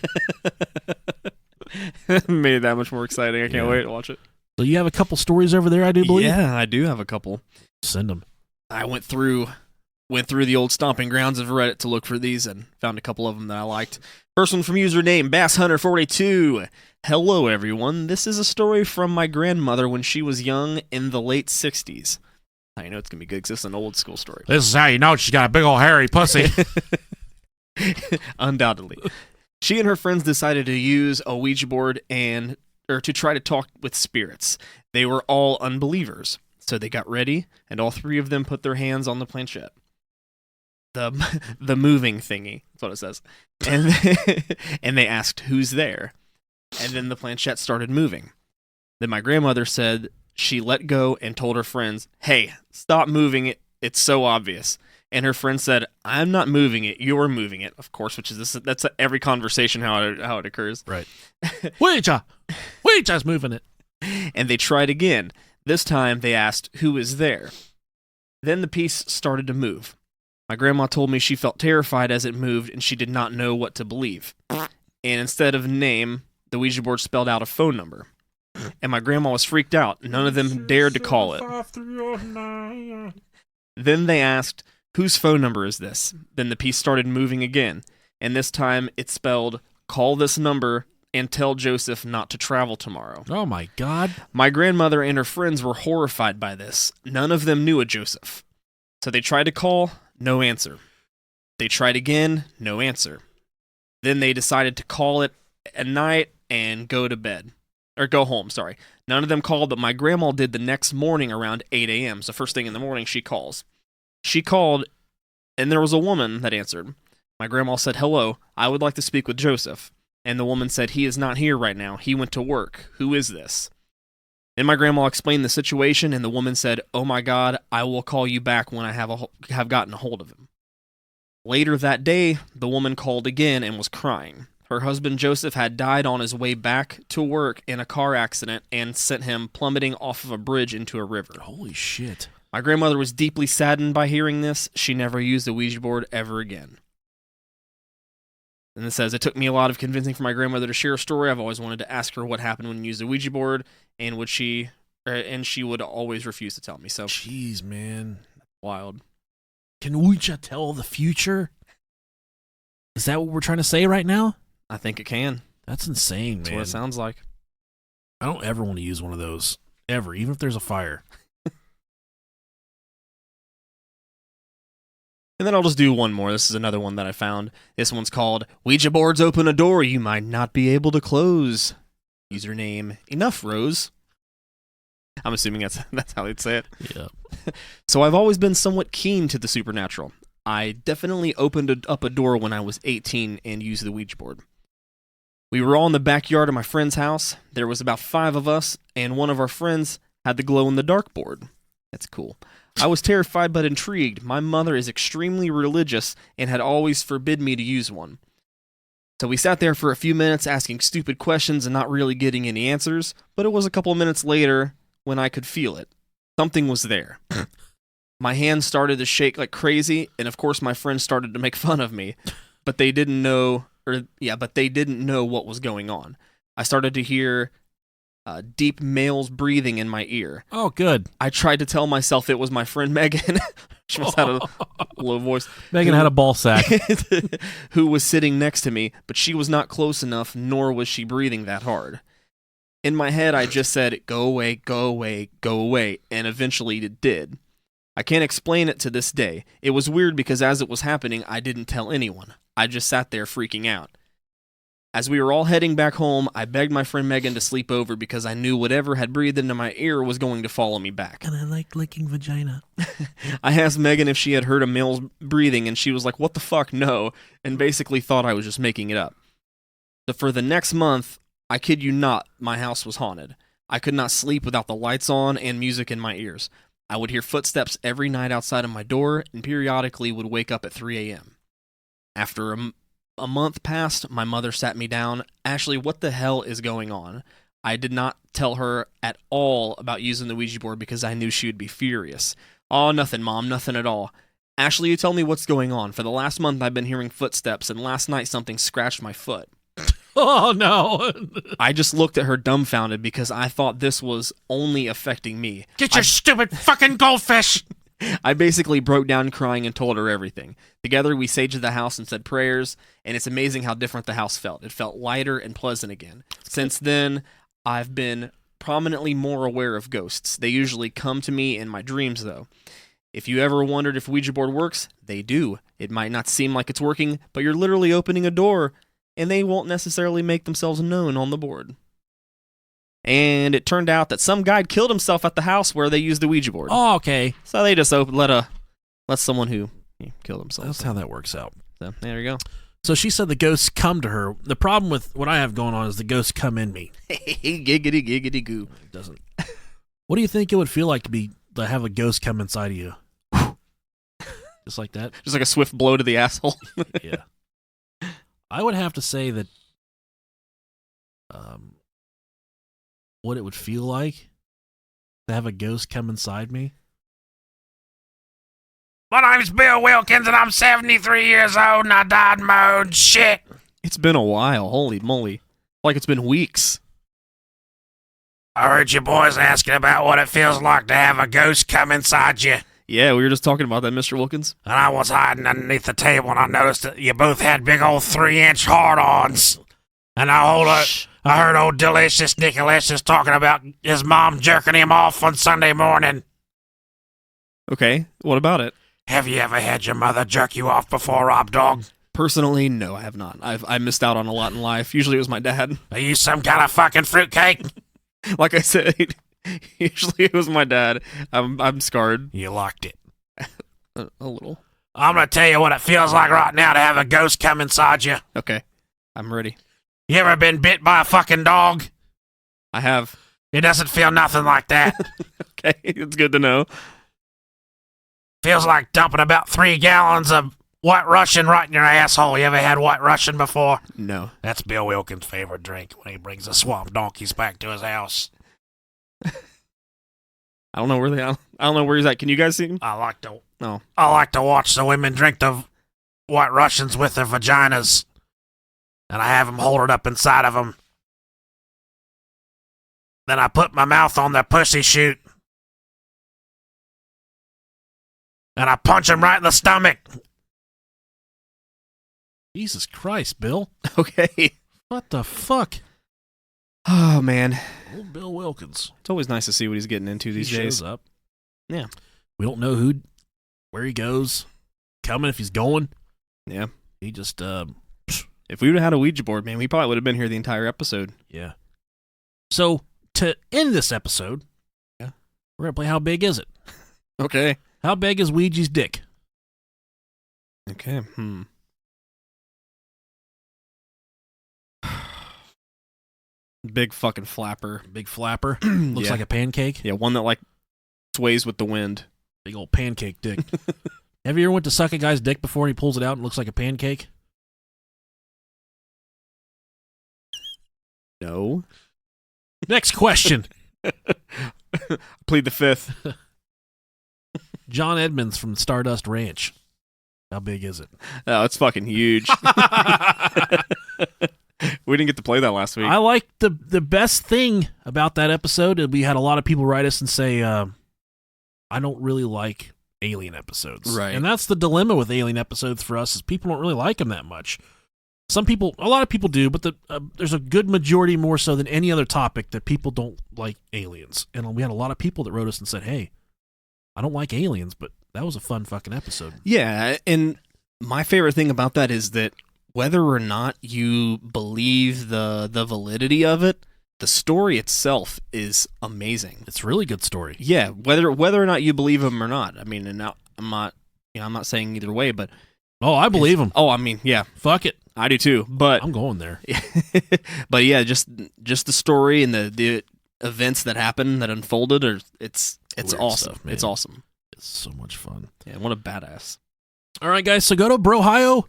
Made it that much more exciting. I can't wait to watch it. So you have a couple stories over there, I do believe? Yeah, I do have a couple. Send them. I went through the old stomping grounds of Reddit to look for these and found a couple of them that I liked. First one from username BassHunter42. Hello, everyone. This is a story from my grandmother when she was young in the late 60s. I know it's going to be good because it's an old school story. This is how you know she's got a big old hairy pussy. Undoubtedly. She and her friends decided to use a Ouija board to try to talk with spirits. They were all unbelievers, so they got ready, and all three of them put their hands on the planchette. The moving thingy, that's what it says. And they asked, who's there? And then the planchette started moving. Then my grandmother said she let go and told her friends, hey, stop moving it. It's so obvious. And her friend said, I'm not moving it. You're moving it. Of course, that's every conversation how it occurs. Right. Ouija's moving it. And they tried again. This time they asked, who is there? Then the piece started to move. My grandma told me she felt terrified as it moved and she did not know what to believe. And instead of name, the Ouija board spelled out a phone number. And my grandma was freaked out. None of them dared to call it. Then they asked, whose phone number is this? Then the piece started moving again. And this time it spelled, call this number and tell Joseph not to travel tomorrow. Oh my God. My grandmother and her friends were horrified by this. None of them knew a Joseph. So they tried to call, no answer. They tried again, no answer. Then they decided to call it at night and go to bed. Or go home, sorry. None of them called, but my grandma did the next morning around 8 a.m. So first thing in the morning, she calls. She called, and there was a woman that answered. My grandma said, "Hello, I would like to speak with Joseph." And the woman said, "He is not here right now. He went to work. Who is this?" Then my grandma explained the situation, and the woman said, "Oh my God, I will call you back when I have gotten a hold of him." Later that day, the woman called again and was crying. Her husband Joseph had died on his way back to work in a car accident and sent him plummeting off of a bridge into a river. Holy shit. My grandmother was deeply saddened by hearing this. She never used the Ouija board ever again. And it says, "It took me a lot of convincing for my grandmother to share a story. I've always wanted to ask her what happened when you used the Ouija board, and she would always refuse to tell me." So, Jeez, man. wild. Can Ouija tell the future? Is that what we're trying to say right now? I think it can. That's insane, That's man. what it sounds like. I don't ever want to use one of those. Ever. Even if there's a fire. And then I'll just do one more. This is another one that I found. This one's called Ouija Boards Open a Door You Might Not Be Able to Close. Username, Enough Rose. I'm assuming that's how they'd say it. Yeah. So I've always been somewhat keen to the supernatural. I definitely opened up a door when I was 18 and used the Ouija board. We were all in the backyard of my friend's house. There was about 5 of us, and one of our friends had the glow-in-the-dark board. That's cool. I was terrified but intrigued. My mother is extremely religious and had always forbidden me to use one. So we sat there for a few minutes asking stupid questions and not really getting any answers, but it was a couple minutes later when I could feel it. Something was there. My hands started to shake like crazy, and of course my friends started to make fun of me, but they didn't know what was going on. I started to hear deep male's breathing in my ear. Oh, good. I tried to tell myself it was my friend Megan. She must have a low voice. Megan had a ball sack. Who was sitting next to me, but she was not close enough, nor was she breathing that hard. In my head, I just said, "Go away, go away, go away," and eventually it did. I can't explain it to this day. It was weird because as it was happening, I didn't tell anyone. I just sat there freaking out. As we were all heading back home, I begged my friend Megan to sleep over because I knew whatever had breathed into my ear was going to follow me back. And I like licking vagina. I asked Megan if she had heard a male's breathing, and she was like, "What the fuck, no," and basically thought I was just making it up. So for the next month, I kid you not, my house was haunted. I could not sleep without the lights on and music in my ears. I would hear footsteps every night outside of my door, and periodically would wake up at 3 a.m. After a month passed, my mother sat me down. "Ashley, what the hell is going on?" I did not tell her at all about using the Ouija board because I knew she would be furious. "Oh, nothing, Mom, nothing at all." "Ashley, you tell me what's going on. For the last month, I've been hearing footsteps, and last night something scratched my foot." Oh, no. I just looked at her dumbfounded because I thought this was only affecting me. Get your stupid fucking goldfish! I basically broke down crying and told her everything. Together, we saged the house and said prayers, and it's amazing how different the house felt. It felt lighter and pleasant again. Since then, I've been prominently more aware of ghosts. They usually come to me in my dreams, though. If you ever wondered if Ouija board works, they do. It might not seem like it's working, but you're literally opening a door, and they won't necessarily make themselves known on the board. And it turned out that some guy killed himself at the house where they used the Ouija board. Oh, okay. So they just let someone who killed himself. That's how that works out. So there you go. So she said the ghosts come to her. The problem with what I have going on is the ghosts come in me. Giggity giggity goo. It doesn't. What do you think it would feel like to have a ghost come inside of you? Just like that? Just like a swift blow to the asshole. Yeah. I would have to say that what it would feel like to have a ghost come inside me. My name's Bill Wilkins and I'm 73 years old and I died in my own shit. It's been a while. Holy moly. Like it's been weeks. I heard you boys asking about what it feels like to have a ghost come inside you. Yeah, we were just talking about that, Mr. Wilkins. And I was hiding underneath the table and I noticed that you both had big old 3-inch hard-ons. And I heard old Delicious Nicolicious talking about his mom jerking him off on Sunday morning. Okay, what about it? Have you ever had your mother jerk you off before, Rob Dog? Personally, no, I have not. I missed out on a lot in life. Usually it was my dad. Are you some kind of fucking fruitcake? Like I said, usually it was my dad. I'm scarred You locked it. a little. I'm gonna tell you what it feels like right now to have a ghost come inside you. Okay, I'm ready. You ever been bit by a fucking dog? I have. It doesn't feel nothing like that. Okay, it's good to know. Feels like dumping about 3 gallons of White Russian right in your asshole. You ever had White Russian before? No. That's Bill Wilkins' favorite drink when he brings the swamp donkeys back to his house. I don't know where he's at. Can you guys see him? I like No. to watch the women drink the White Russians with their vaginas, and I have them hold it up inside of them. Then I put my mouth on their pussy chute, and I punch them right in the stomach. Jesus Christ, Bill. Okay. What the fuck? Oh, man. Old Bill Wilkins. It's always nice to see what he's getting into these He days. shows up. Yeah. We don't know where he goes, coming, if he's going. Yeah. He just, If we would have had a Ouija board, man, we probably would have been here the entire episode. yeah. So, to end this episode, Yeah. we're going to play How Big Is It? Okay. How big is Ouija's dick? Okay. Big fucking flapper. Big flapper. Looks Yeah. like a pancake. Yeah, one that like sways with the wind. Big old pancake dick. Have you ever went to suck a guy's dick before and he pulls it out and looks like a pancake? No. Next question. Plead the fifth. John Edmonds from Stardust Ranch. How big is it? Oh, it's fucking huge. We didn't get to play that last week. I like the best thing about that episode. We had a lot of people write us and say, I don't really like alien episodes. Right. And that's the dilemma with alien episodes for us is people don't really like them that much. A lot of people do, but there's a good majority more so than any other topic that people don't like aliens. And we had a lot of people that wrote us and said, hey, I don't like aliens, but that was a fun fucking episode. Yeah, and my favorite thing about that is that whether or not you believe the validity of it, the story itself is amazing. It's a really good story. Yeah, whether or not you believe them or not. I mean, and now I'm not saying either way, but Oh, I believe him. oh, I mean, yeah, Fuck it. I do too. But I'm going there. but yeah, just the story and the events that happened that unfolded it's Weird awesome. stuff, man. It's awesome. It's so much fun. Yeah, what a badass. All right, guys. So go to Brohio.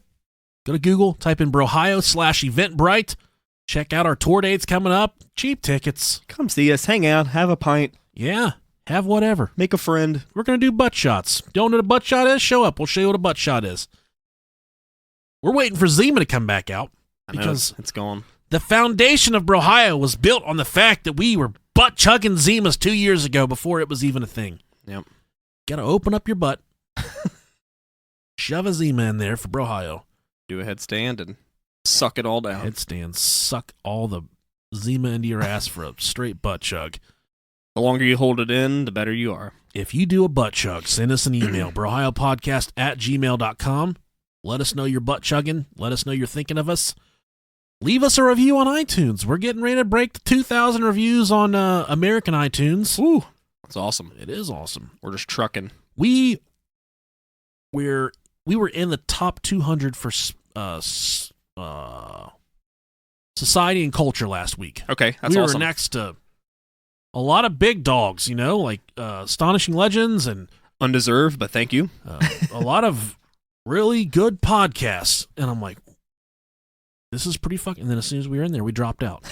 Go to Google. Type in Brohio/Eventbrite. Check out our tour dates coming up. Cheap tickets. Come see us, hang out, have a pint, Yeah. Have whatever. make a friend. We're going to do butt shots. Don't know what a butt shot is? Show up. We'll show you what a butt shot is. We're waiting for Zima to come back out I know because it's gone. the foundation of Brohio was built on the fact that we were butt chugging Zimas 2 years ago before it was even a thing. Yep. Got to open up your butt. Shove a Zima in there for Brohio. Do a headstand and suck it all down. Headstand, suck all the Zima into your ass for a straight butt chug. The longer you hold it in, the better you are. If you do a butt chug, send us an email, brohiopodcast@gmail.com. Let us know you're butt chugging. Let us know you're thinking of us. Leave us a review on iTunes. We're getting ready to break the 2,000 reviews on American iTunes. Woo! That's awesome. It is awesome. We're just trucking. We were in the top 200 for society and culture last week. Okay, that's we awesome. were next to a lot of big dogs, like Astonishing Legends and Undeserved, but thank you. a lot of really good podcasts. And I'm like, this is pretty fucking. And then as soon as we were in there, we dropped out.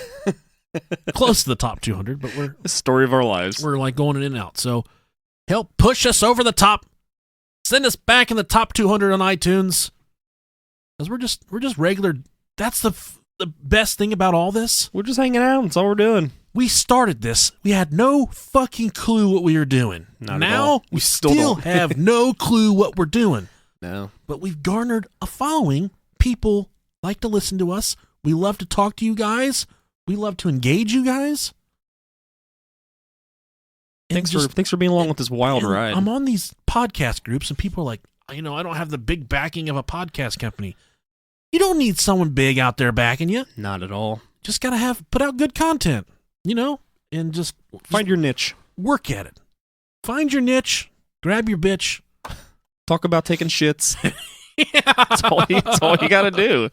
Close to the top 200, but The story of our lives. we're like going in and out. So help push us over the top. Send us back in the top 200 on iTunes. Because we're just regular. That's the best thing about all this. We're just hanging out. That's all we're doing. We started this. We had no fucking clue what we were doing. Not at now all. we We still still don't. have no clue what we're doing. No. But we've garnered a following. People like to listen to us. We love to talk to you guys. We love to engage you guys. And Thanks for being along with this wild and ride. I'm on these podcast groups, and people are like, I don't have the big backing of a podcast company. You don't need someone big out there backing you. Not at all. Just got to put out good content, and just Find your niche. work at it. Find your niche. Grab your bitch. Talk about taking shits. That's all you got to do.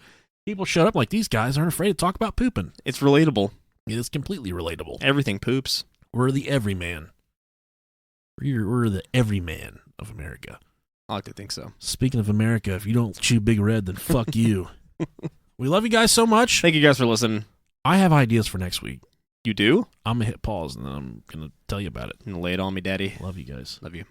People shut up like these guys aren't afraid to talk about pooping. It's relatable. It is completely relatable. Everything poops. We're the everyman. We're the everyman of America. I like to think so. Speaking of America, if you don't chew Big Red, then fuck you. We love you guys so much. Thank you guys for listening. I have ideas for next week. You do? I'm going to hit pause, and then I'm going to tell you about it. And lay it on me, Daddy. Love you guys. Love you.